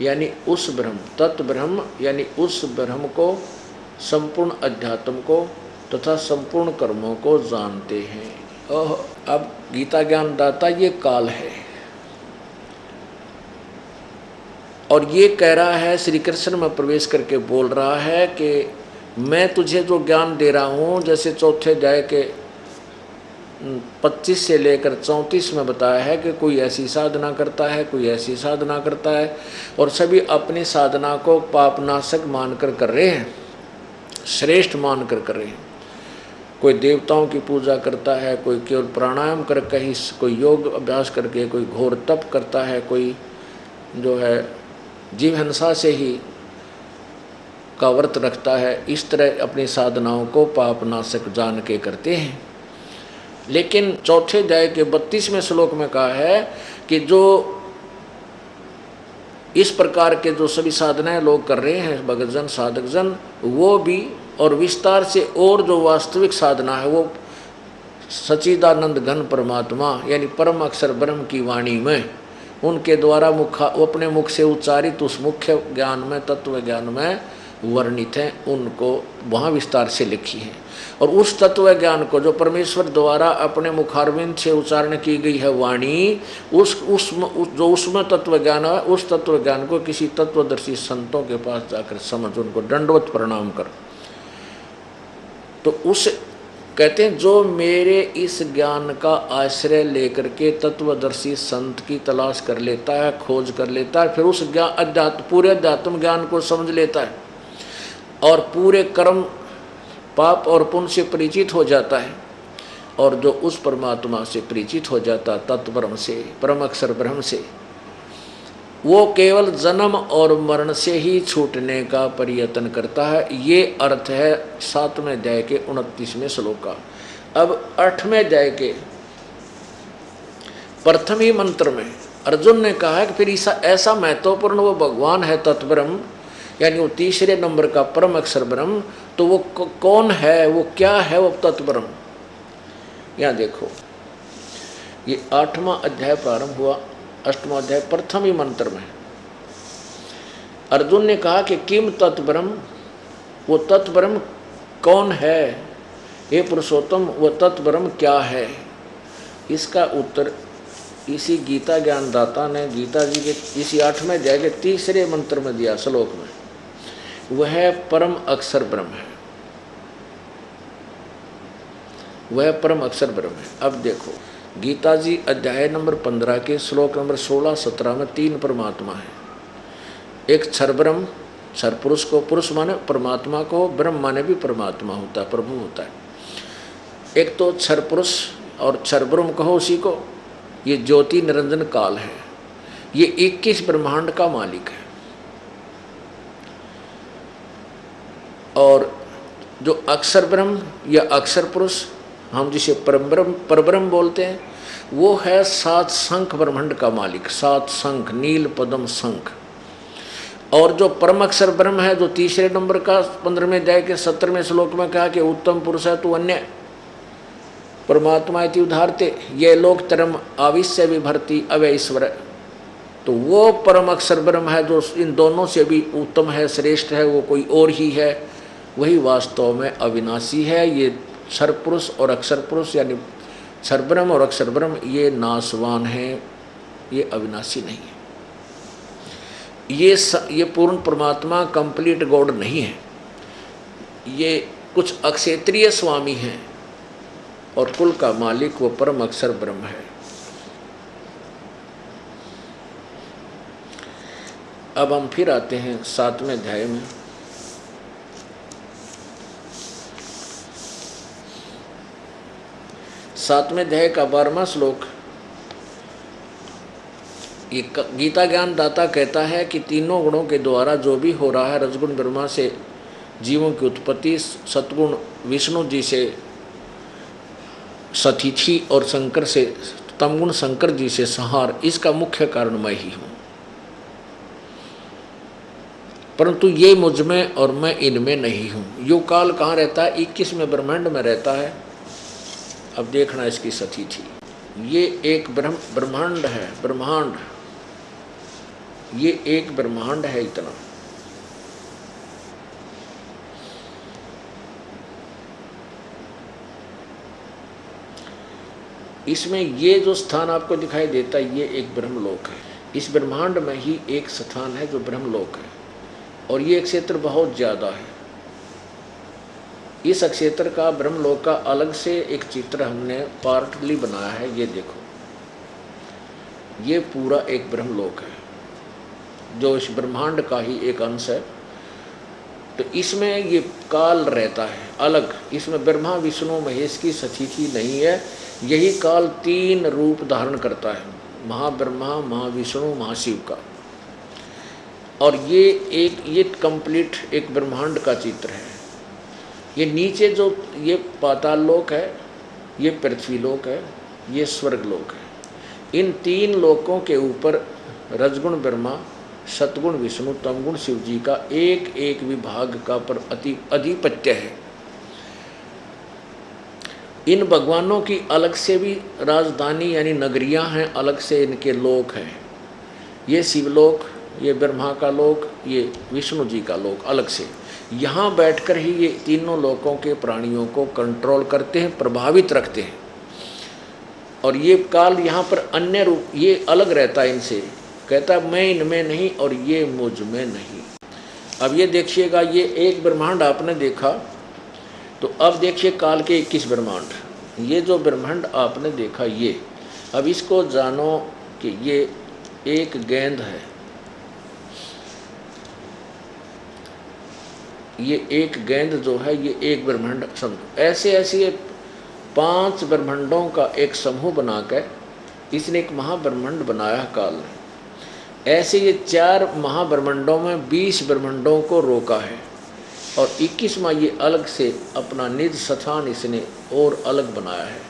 यानी उस ब्रह्म, तत्व ब्रह्म यानी उस ब्रह्म को, संपूर्ण अध्यात्म को तथा संपूर्ण कर्मों को जानते हैं। ओह, अब गीता ज्ञान दाता ये काल है और ये कह रहा है, श्री कृष्ण में प्रवेश करके बोल रहा है कि मैं तुझे जो ज्ञान दे रहा हूँ, जैसे चौथे अध्याय के 25 से लेकर 34 में बताया है कि कोई ऐसी साधना करता है, कोई ऐसी साधना करता है, और सभी अपनी साधना को पापनाशक मानकर कर रहे हैं, श्रेष्ठ मानकर कर रहे हैं। कोई देवताओं की पूजा करता है, कोई केवल प्राणायाम करके ही, कोई योग अभ्यास करके, कोई घोर तप करता है, कोई जो है जीव हिंसा से ही का व्रत रखता है। इस तरह अपनी साधनाओं को पापनाशक जान के करते हैं। लेकिन चौथे अध्याय के 32वें श्लोक में कहा है कि जो इस प्रकार के जो सभी साधनाएं लोग कर रहे हैं, भगतजन साधकजन, वो भी और विस्तार से और जो वास्तविक साधना है वो सच्चिदानंद घन परमात्मा यानी परम अक्षर ब्रह्म की वाणी में उनके द्वारा अपने मुख से उच्चारित उस मुख्य ज्ञान में, तत्व ज्ञान में वर्णित हैं, उनको वहाँ विस्तार से लिखी है। और उस तत्व ज्ञान को जो परमेश्वर द्वारा अपने मुखारविंद से उच्चारण की गई है वाणी, जो उसमें तत्व ज्ञान है, उस तत्व ज्ञान को किसी तत्वदर्शी संतों के पास जाकर समझ, उनको दंडवत प्रणाम कर। तो उस कहते हैं जो मेरे इस ज्ञान का आश्रय लेकर के तत्वदर्शी संत की तलाश कर लेता है, खोज कर लेता है, फिर उस पूरे अध्यात्म ज्ञान को समझ लेता है और पूरे कर्म पाप और पुण्य से परिचित हो जाता है, और जो उस परमात्मा से परिचित हो जाता है, तत्व ब्रह्म से, परम अक्षर ब्रह्म से, वो केवल जन्म और मरण से ही छूटने का प्रयत्न करता है। ये अर्थ है 7वें अध्याय के 29वें श्लोक का। अब 8वें अध्याय के प्रथम ही मंत्र में अर्जुन ने कहा कि फिर ऐसा महत्वपूर्ण वो भगवान है तत्व ब्रह्म, यानी वो तीसरे नंबर का परम अक्षर ब्रह्म, तो वो कौन है, वो क्या है वो तत्व ब्रह्म। यहाँ देखो, ये 8वां अध्याय प्रारंभ हुआ, 8वां अध्याय प्रथम ही मंत्र में अर्जुन ने कहा कि किम तत्व ब्रह्म, वो तत्व ब्रह्म कौन है, हे पुरुषोत्तम वो तत्व ब्रह्म क्या है। इसका उत्तर इसी गीता ज्ञान दाता ने गीता जी के इसी 8वें अध्याय के तीसरे मंत्र में दिया, श्लोक में। वह परम अक्षर ब्रह्म है, वह परम अक्षर ब्रह्म है। अब देखो, गीता जी अध्याय नंबर 15 के श्लोक नंबर 16-17 में 3 परमात्मा है। एक क्षर ब्रह्म, क्षर पुरुष को, पुरुष माने परमात्मा को, ब्रह्म माने भी परमात्मा होता है, प्रभु होता है। एक तो क्षर पुरुष और क्षर ब्रह्म कहो उसी को, ये ज्योति निरंजन काल है, ये 21 ब्रह्मांड का मालिक है। और जो अक्षर ब्रह्म या अक्षर पुरुष, हम जिसे परब्रह्म बोलते हैं, वो है 7 शंख ब्रह्मांड का मालिक, 7 शंख, नील पद्म शंख। और जो परम अक्षर ब्रह्म है, जो तीसरे नंबर का 15वें अध्याय के 17वें श्लोक में कहा कि उत्तम पुरुष है तो अन्य परमात्मा इति उदाहरते ये लोक तरम आविश्य विभर्ति अवैश्वर। तो वो परम अक्षर ब्रह्म है जो इन दोनों से भी उत्तम है, श्रेष्ठ है, वो कोई और ही है, वही वास्तव में अविनाशी है। ये क्षर पुरुष और अक्षर पुरुष यानी क्षर ब्रह्म और अक्षर ब्रह्म ये नाशवान है, ये अविनाशी नहीं है। ये पूर्ण परमात्मा कंप्लीट गॉड नहीं है, ये कुछ अक्षेत्रीय स्वामी हैं और कुल का मालिक वो परम अक्षर ब्रह्म है। अब हम फिर आते हैं 7वें अध्याय में। 7वें अध्याय का 12वां श्लोक, ये गीता ज्ञान दाता कहता है कि तीनों गुणों के द्वारा जो भी हो रहा है, रजगुण ब्रह्मा से जीवों की उत्पत्ति, सतगुण विष्णु जी से सतीथि और शंकर से, तमगुण शंकर जी से संहार, इसका मुख्य कारण मैं ही हूँ। परंतु ये मुझ में और मैं इनमें नहीं हूँ। यो काल कहाँ रहता है? 21वें ब्रह्मांड में रहता है। अब देखना इसकी सतीथि, ये एक ब्रह्मांड है, ब्रह्मांड, ये एक ब्रह्मांड है इतना। इसमें ये जो स्थान आपको दिखाई देता है, ये एक ब्रह्मलोक है। इस ब्रह्मांड में ही एक स्थान है जो ब्रह्मलोक है, और ये क्षेत्र बहुत ज़्यादा है। इस क्षेत्र का, ब्रह्मलोक का अलग से एक चित्र हमने पार्टली बनाया है। ये देखो, ये पूरा एक ब्रह्मलोक है जो इस ब्रह्मांड का ही एक अंश है। तो इसमें ये काल रहता है अलग। इसमें ब्रह्मा विष्णु महेश की सतीथि नहीं है। यही काल 3 रूप धारण करता है, महाब्रह्मा, महाविष्णु, महाशिव का। और ये कंप्लीट एक ब्रह्मांड का चित्र है। ये नीचे जो ये पाताल लोक है, ये पृथ्वी लोक है, ये स्वर्ग लोक है। इन 3 लोकों के ऊपर रजगुण ब्रह्मा, सतगुण विष्णु, तमगुण शिव जी का एक एक विभाग का पर अधिपत्य है। इन भगवानों की अलग से भी राजधानी यानी नगरियां हैं, अलग से इनके लोक हैं। ये शिवलोक, ये ब्रह्मा का लोक, ये विष्णु जी का लोक अलग से। यहाँ बैठकर ही ये तीनों लोकों के प्राणियों को कंट्रोल करते हैं, प्रभावित रखते हैं। और ये काल यहाँ पर अन्य रूप, ये अलग रहता है इनसे, कहता है मैं इनमें नहीं और ये मुझ में नहीं। अब ये देखिएगा, ये एक ब्रह्मांड आपने देखा, तो अब देखिए काल के 21 ब्रह्मांड। ये जो ब्रह्मांड आपने देखा, ये अब इसको जानो कि ये एक गेंद है, ये एक गेंद जो है, ये एक ब्रह्मांड समझो। ऐसे ऐसे ये 5 ब्रह्मांडों का एक समूह बनाकर इसने एक महाब्रह्मांड बनाया काल ने। ऐसे ये 4 महाब्रह्मांडों में 20 ब्रह्मांडों को रोका है, और 21वां ये अलग से अपना निज स्थान इसने और अलग बनाया है।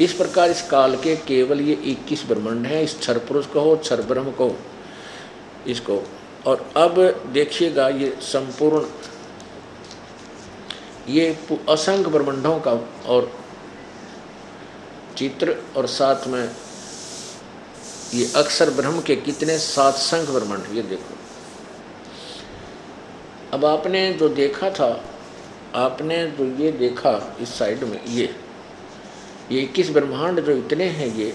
इस प्रकार इस काल के केवल ये 21 ब्रह्मांड हैं। इस क्षर पुरुष कहो, क्षर ब्रह्म कहो इसको। और अब देखिएगा ये संपूर्ण, ये असंख्य ब्रह्मांडों का और चित्र, और साथ में ये अक्षर ब्रह्म के कितने 7 संख्य ब्रह्मांड। ये देखो, अब आपने जो देखा था, आपने जो ये देखा इस साइड में, ये 21 ब्रह्मांड जो इतने हैं, ये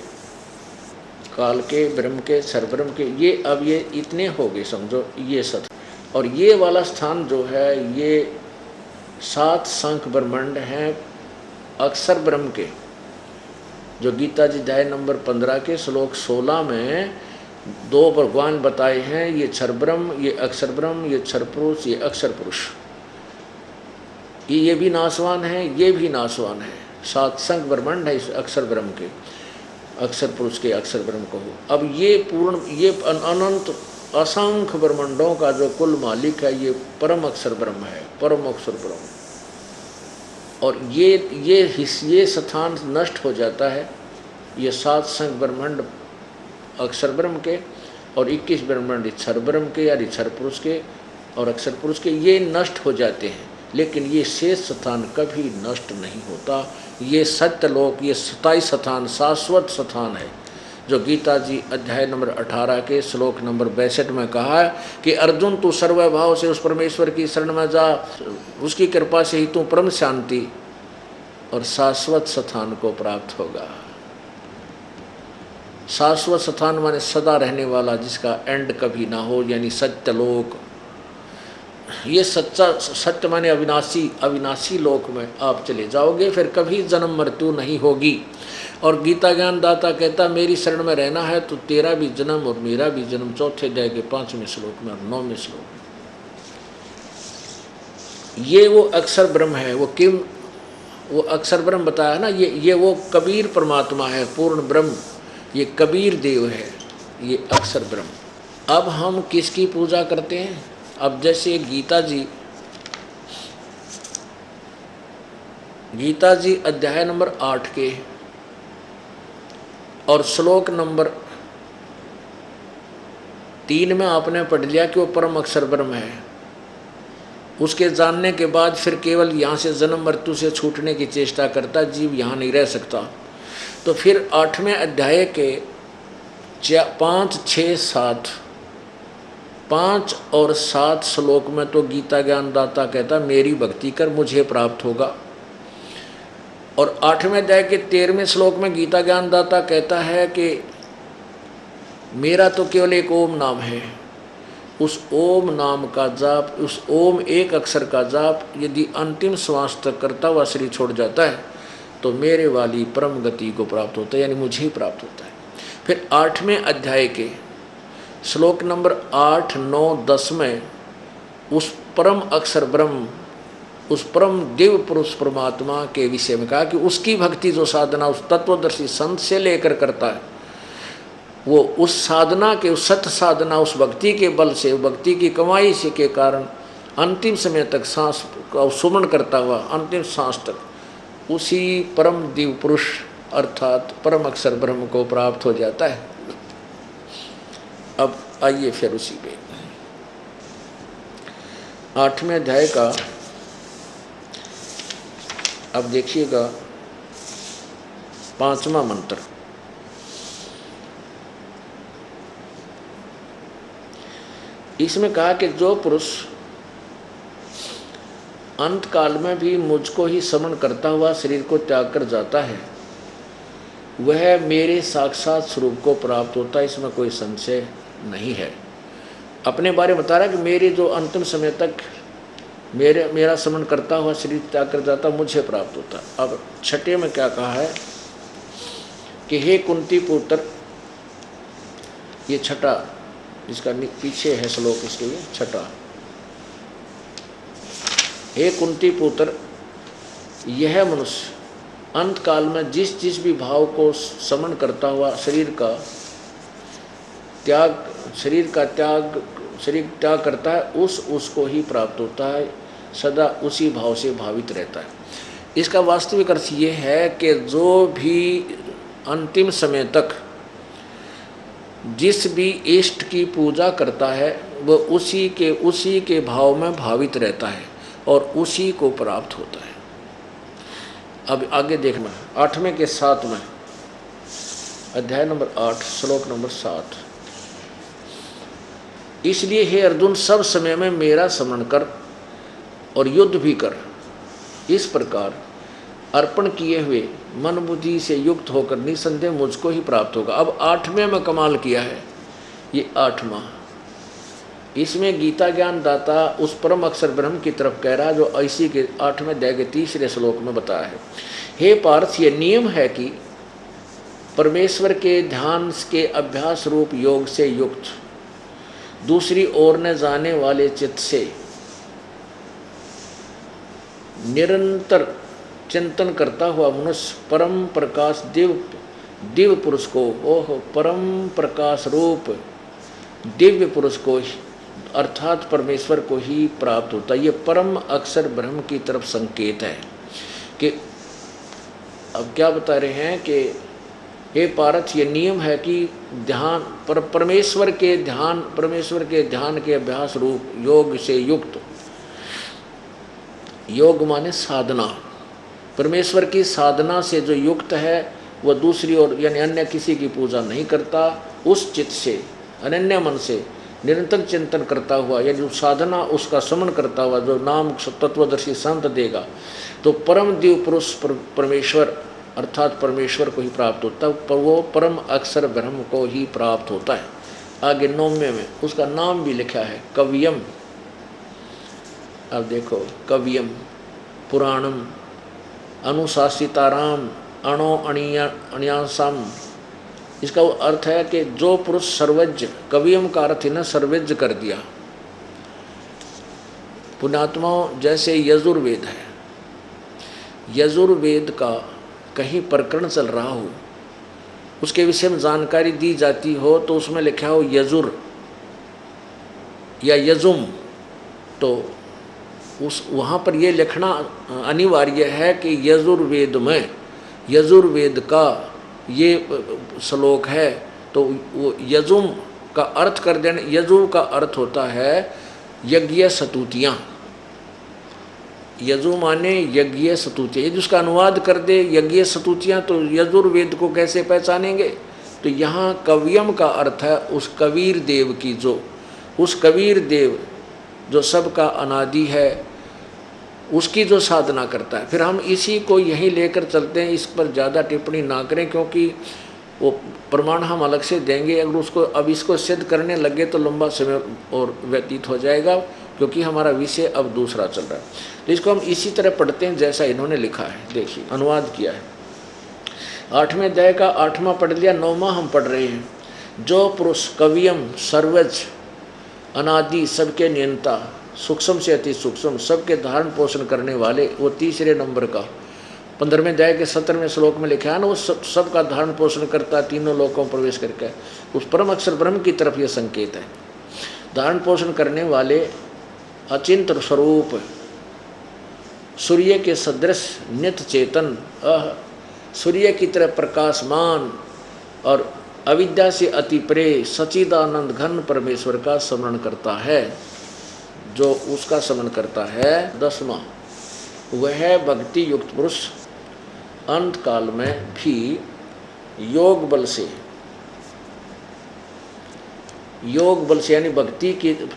काल के, ब्रह्म के, सर्वब्रह्म के, ये अब ये इतने हो गए समझो, ये सत। और ये वाला स्थान जो है, ये 7 संख्य ब्रह्मांड हैं अक्षर ब्रह्म के, जो गीता जी अध्याय नंबर 15 के श्लोक 16 में 2 भगवान बताए हैं। ये क्षर ब्रह्म, ये अक्षर ब्रह्म, ये क्षर पुरुष, ये अक्षर पुरुष। ये भी नाशवान है, ये भी नाशवान है। 7 संख्य ब्रह्मांड है इस अक्षर ब्रह्म के, अक्षर पुरुष के, अक्षर ब्रह्म को। अब ये पूर्ण, ये अनंत असंख्य ब्रह्मांडों का जो कुल मालिक है, ये परम अक्षर ब्रह्म है, परम अक्षर ब्रह्म। और ये स्थान नष्ट हो जाता है। ये 7 संख्य ब्रह्मांड अक्षर ब्रह्म के और 21 ब्रह्मांड क्षर ब्रह्म के या क्षर पुरुष के और अक्षर पुरुष के, ये नष्ट हो जाते हैं। लेकिन ये शेष स्थान कभी नष्ट नहीं होता। ये सत्यलोक, ये 27 स्थान शाश्वत स्थान है, जो गीता जी अध्याय नंबर 18 के श्लोक नंबर 62 में कहा है कि अर्जुन तू सर्वभाव से उस परमेश्वर की शरण में जा, उसकी कृपा से ही तू परम शांति और शाश्वत स्थान को प्राप्त होगा। शाश्वत स्थान माने सदा रहने वाला, जिसका एंड कभी ना हो, यानी सत्यलोक। ये सच्चा सत्य माने अविनाशी, अविनाशी लोक में आप चले जाओगे, फिर कभी जन्म मृत्यु नहीं होगी। और गीता ज्ञान दाता कहता मेरी शरण में रहना है तो तेरा भी जन्म और मेरा भी जन्म, चौथे अध्याय के 5वें श्लोक में और 9वें श्लोक में। ये वो अक्षर ब्रह्म है। वो किम वो अक्षर ब्रह्म बताया ना, ये वो कबीर परमात्मा है, पूर्ण ब्रह्म, ये कबीर देव है, ये अक्षर ब्रह्म। अब हम किसकी पूजा करते हैं? अब जैसे गीता जी अध्याय नंबर 8 के और श्लोक नंबर 3 में आपने पढ़ लिया कि वो परम अक्षर ब्रह्म है। उसके जानने के बाद फिर केवल यहाँ से जन्म मृत्यु से छूटने की चेष्टा करता, जीव यहाँ नहीं रह सकता। तो फिर 8वें अध्याय के 5, 6, 7, 5 और 7 श्लोक में तो गीता ज्ञानदाता कहता मेरी भक्ति कर मुझे प्राप्त होगा। और 8वें अध्याय के 13वें श्लोक में गीता ज्ञानदाता कहता है कि मेरा तो केवल एक ओम नाम है, उस ओम नाम का जाप, उस ओम एक अक्षर का जाप यदि अंतिम श्वास तक करता हुआ शरीर छोड़ जाता है तो मेरे वाली परम गति को प्राप्त होता है, यानी मुझे ही प्राप्त होता है। फिर 8वें अध्याय के श्लोक नंबर 8, 9, 10 में उस परम अक्षर ब्रह्म, उस परम दिव्य पुरुष परमात्मा के विषय में कहा कि उसकी भक्ति जो साधना उस तत्वदर्शी संत से लेकर करता है, वो उस साधना के, उस सत्य साधना, उस भक्ति के बल से, भक्ति की कमाई से के कारण अंतिम समय तक सांस का सुमन करता हुआ अंतिम सांस तक उसी परम दिव्य पुरुष अर्थात परम अक्षर ब्रह्म को प्राप्त हो जाता है। अब आइए फिर उसी पे 8वें अध्याय का अब देखिएगा 5वां मंत्र। इसमें कहा कि जो पुरुष अंत काल में भी मुझको ही स्मरण करता हुआ शरीर को त्याग कर जाता है वह मेरे साक्षात स्वरूप को प्राप्त होता है, इसमें कोई संशय नहीं है। अपने बारे में बता रहा है कि मेरे जो अंतिम समय तक मेरा स्मरण करता हुआ शरीर त्याग कर जाता मुझे प्राप्त होता। अब 6 में क्या कहा है कि हे कुंती पुत्र, ये 6 जिसका पीछे है श्लोक, इसके लिए 6, हे कुंती पुत्र, यह मनुष्य अंत काल में जिस भी भाव को समन करता हुआ शरीर का त्याग करता है उसको ही प्राप्त होता है, सदा उसी भाव से भावित रहता है। इसका वास्तविक अर्थ ये है कि जो भी अंतिम समय तक जिस भी इष्ट की पूजा करता है वह उसी के भाव में भावित रहता है और उसी को प्राप्त होता है। अब आगे देखना 8वें के 7 में अध्याय नंबर 8 श्लोक नंबर 7। इसलिए हे अर्जुन, सब समय में मेरा स्मरण कर और युद्ध भी कर। इस प्रकार अर्पण किए हुए मन बुद्धि से युक्त होकर निसंदेह मुझको ही प्राप्त होगा। अब 8वें में कमाल किया है, ये 8वां, इसमें गीता ज्ञान दाता उस परम अक्षर ब्रह्म की तरफ कह रहा जो इसी के 8वें अध्याय के 3रे श्लोक में बताया है। हे पार्थ, ये नियम है कि परमेश्वर के ध्यान के अभ्यास रूप योग से युक्त दूसरी ओर न जाने वाले चित्त से निरंतर चिंतन करता हुआ मनुष्य परम प्रकाश दिव्य पुरुष को, परम प्रकाश रूप दिव्य पुरुष को अर्थात परमेश्वर को ही प्राप्त होता है। ये परम अक्षर ब्रह्म की तरफ संकेत है कि अब क्या बता रहे हैं कि हे पार्थ, ये नियम है कि ध्यान परमेश्वर के ध्यान के अभ्यास रूप योग से युक्त, योग माने साधना, परमेश्वर की साधना से जो युक्त है वह दूसरी ओर यानी अन्य किसी की पूजा नहीं करता। उस चित्त से अनन्य मन से निरंतर चिंतन करता हुआ यानी जो साधना उसका समन करता हुआ जो नाम तत्वदर्शी संत देगा तो परम दिव्य पुरुष परमेश्वर अर्थात परमेश्वर को ही प्राप्त होता है, पर वो परम अक्षर ब्रह्म को ही प्राप्त होता है। आगे 9वें में उसका नाम भी लिखा है कव्यम। अब देखो, कव्यम पुराणम अनुशासिताराम अणो अणियासम, इसका अर्थ है कि जो पुरुष सर्वज्ञ, कवियम का अर्थ है सर्वज्ञ कर दिया। पुण्यात्माओं, जैसे यजुर्वेद है, यजुर्वेद का कहीं प्रकरण चल रहा हो, उसके विषय में जानकारी दी जाती हो, तो उसमें लिखा हो यजुर या यजुम, तो उस वहाँ पर ये लिखना अनिवार्य है कि यजुर्वेद में, यजुर्वेद का ये श्लोक है, तो वो यजुम का अर्थ कर देना। यजु का अर्थ होता है यज्ञ स्तुतियाँ, यजु माने यज्ञ स्तुतियाँ, यदि उसका अनुवाद कर दे यज्ञ स्तुतियाँ, तो यजुर्वेद को कैसे पहचानेंगे? तो यहाँ कव्यम का अर्थ है उस कबीर देव की, जो उस कबीर देव जो सबका अनादि है, उसकी जो साधना करता है। फिर हम इसी को यहीं लेकर चलते हैं, इस पर ज़्यादा टिप्पणी ना करें, क्योंकि वो प्रमाण हम अलग से देंगे। अगर उसको अब इसको सिद्ध करने लगे तो लंबा समय और व्यतीत हो जाएगा, क्योंकि हमारा विषय अब दूसरा चल रहा है। तो इसको हम इसी तरह पढ़ते हैं जैसा इन्होंने लिखा है। देखिए अनुवाद किया है। 8वें अध्याय का 8वां पढ़ लिया, 9वां हम पढ़ रहे हैं। जो पुरुष कवियम सर्वज अनादि सबके नियंता, सूक्ष्म से अति सूक्ष्म सबके धारण पोषण करने वाले, वो तीसरे नंबर का 15वें अध्याय के 17वें श्लोक में लिखा है ना, वो सबका धारण पोषण करता है, तीनों लोकों में प्रवेश करके उस परम अक्षर ब्रह्म की तरफ ये संकेत है। धारण पोषण करने वाले अचिंत स्वरूप, सूर्य के सदृश नित्य चेतन, सूर्य की तरह प्रकाशमान और अविद्या से अति परे सच्चिदानंद घन परमेश्वर का स्मरण करता है। जो उसका स्मरण करता है, 10वां, वह भक्ति युक्त पुरुष अंत काल में भी योग बल से यानी भक्ति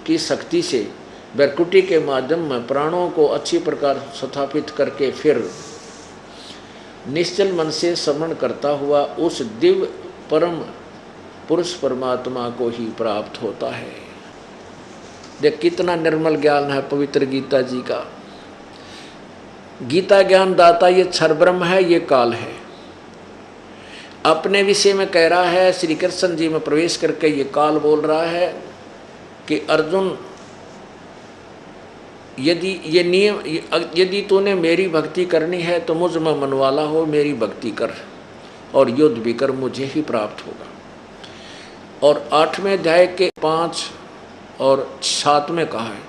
की शक्ति से वैकुंठी के माध्यम में प्राणों को अच्छी प्रकार स्थापित करके फिर निश्चल मन से स्मरण करता हुआ उस दिव्य परम पुरुष परमात्मा को ही प्राप्त होता है। देख कितना निर्मल ज्ञान है पवित्र गीता जी का। गीता ज्ञान दाता ये क्षर ब्रह्म है, ये काल है। अपने विषय में कह रहा है, श्री कृष्ण जी में प्रवेश करके ये काल बोल रहा है कि अर्जुन, यदि तूने मेरी भक्ति करनी है तो मुझ में मनवाला हो, मेरी भक्ति कर और युद्ध भी कर, मुझे ही प्राप्त होगा। और 8वें अध्याय के 5 और 7 में कहा है,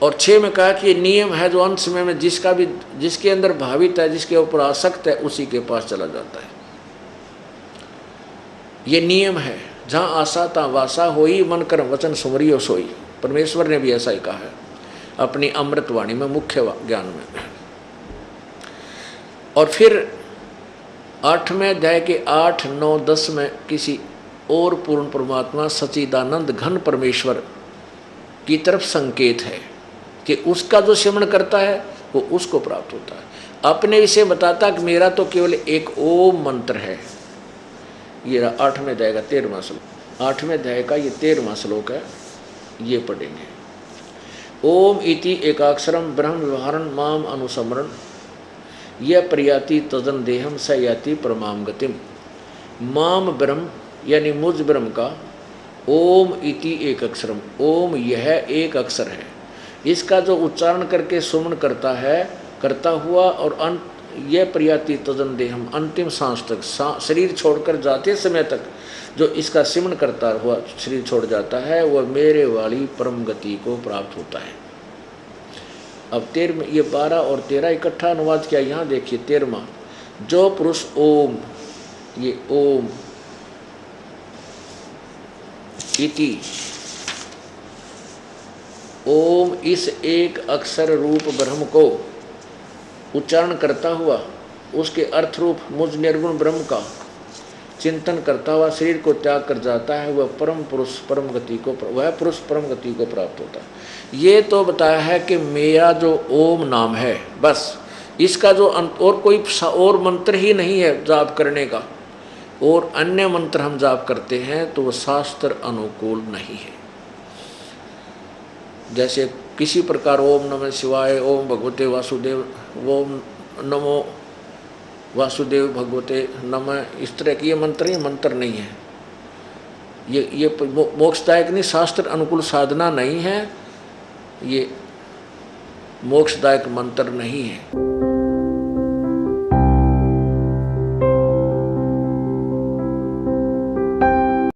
और 6 में कहा कि ये नियम है जो अंत समय में जिसके अंदर भावित है, जिसके ऊपर आसक्त है, उसी के पास चला जाता है। ये नियम है, जहाँ आशा ता वासा होई, मन कर्म वचन सुमरियो सोई। परमेश्वर ने भी ऐसा ही कहा है अपनी अमृतवाणी में, मुख्य ज्ञान में। और फिर 8वें अध्याय के 8, 9, 10 में किसी और पूर्ण परमात्मा सच्चिदानंद घन परमेश्वर की तरफ संकेत है कि उसका जो सिमरण करता है वो उसको प्राप्त होता है। अपने विषय बताता कि मेरा तो केवल एक ओम मंत्र है। ये 8वें अध्याय का 13वां श्लोक, 8वें अध्याय का ये 13वां श्लोक है, ये पढ़ेंगे। ओम इति एकाक्षरम ब्रह्म व्यवहारं माम अनुसमरण, यह प्रयाति तदन देहम स याति परमाम गतिम। माम ब्रह्म यानी मुझ ब्रह्म का, ओम इति एक अक्षरम, ओम यह एक अक्षर है, इसका जो उच्चारण करके सुमन करता है, करता हुआ और अंत यह प्रयाति तदन देहम, अंतिम सांस तक, शरीर छोड़कर जाते समय तक जो इसका सिमरण करता हुआ शरीर छोड़ जाता है, वह मेरे वाली परम गति को प्राप्त होता है। अब 13 ये 12 और 13 इकट्ठा अनुवाद किया। यहाँ देखिए 13वां, जो पुरुष ओम, ये ओम इति, ओम इस एक अक्षर रूप ब्रह्म को उच्चारण करता हुआ उसके अर्थ रूप मुझ निर्गुण ब्रह्म का चिंतन करता हुआ शरीर को त्याग कर जाता है, वह परम पुरुष परम गति को, वह पुरुष परम गति को प्राप्त होता है। ये तो बताया है कि मेरा जो ओम नाम है, बस इसका जो और कोई और मंत्र ही नहीं है जाप करने का, और अन्य मंत्र हम जाप करते हैं तो वह शास्त्र अनुकूल नहीं है। जैसे किसी प्रकार ओम नमः शिवाय, ओम भगवते वासुदेव, ओम नमो वासुदेव भगवते नमः, इस तरह की ये मंत्र नहीं है। ये मोक्षदायक नहीं, शास्त्र अनुकूल साधना नहीं है, ये मोक्षदायक मंत्र नहीं है।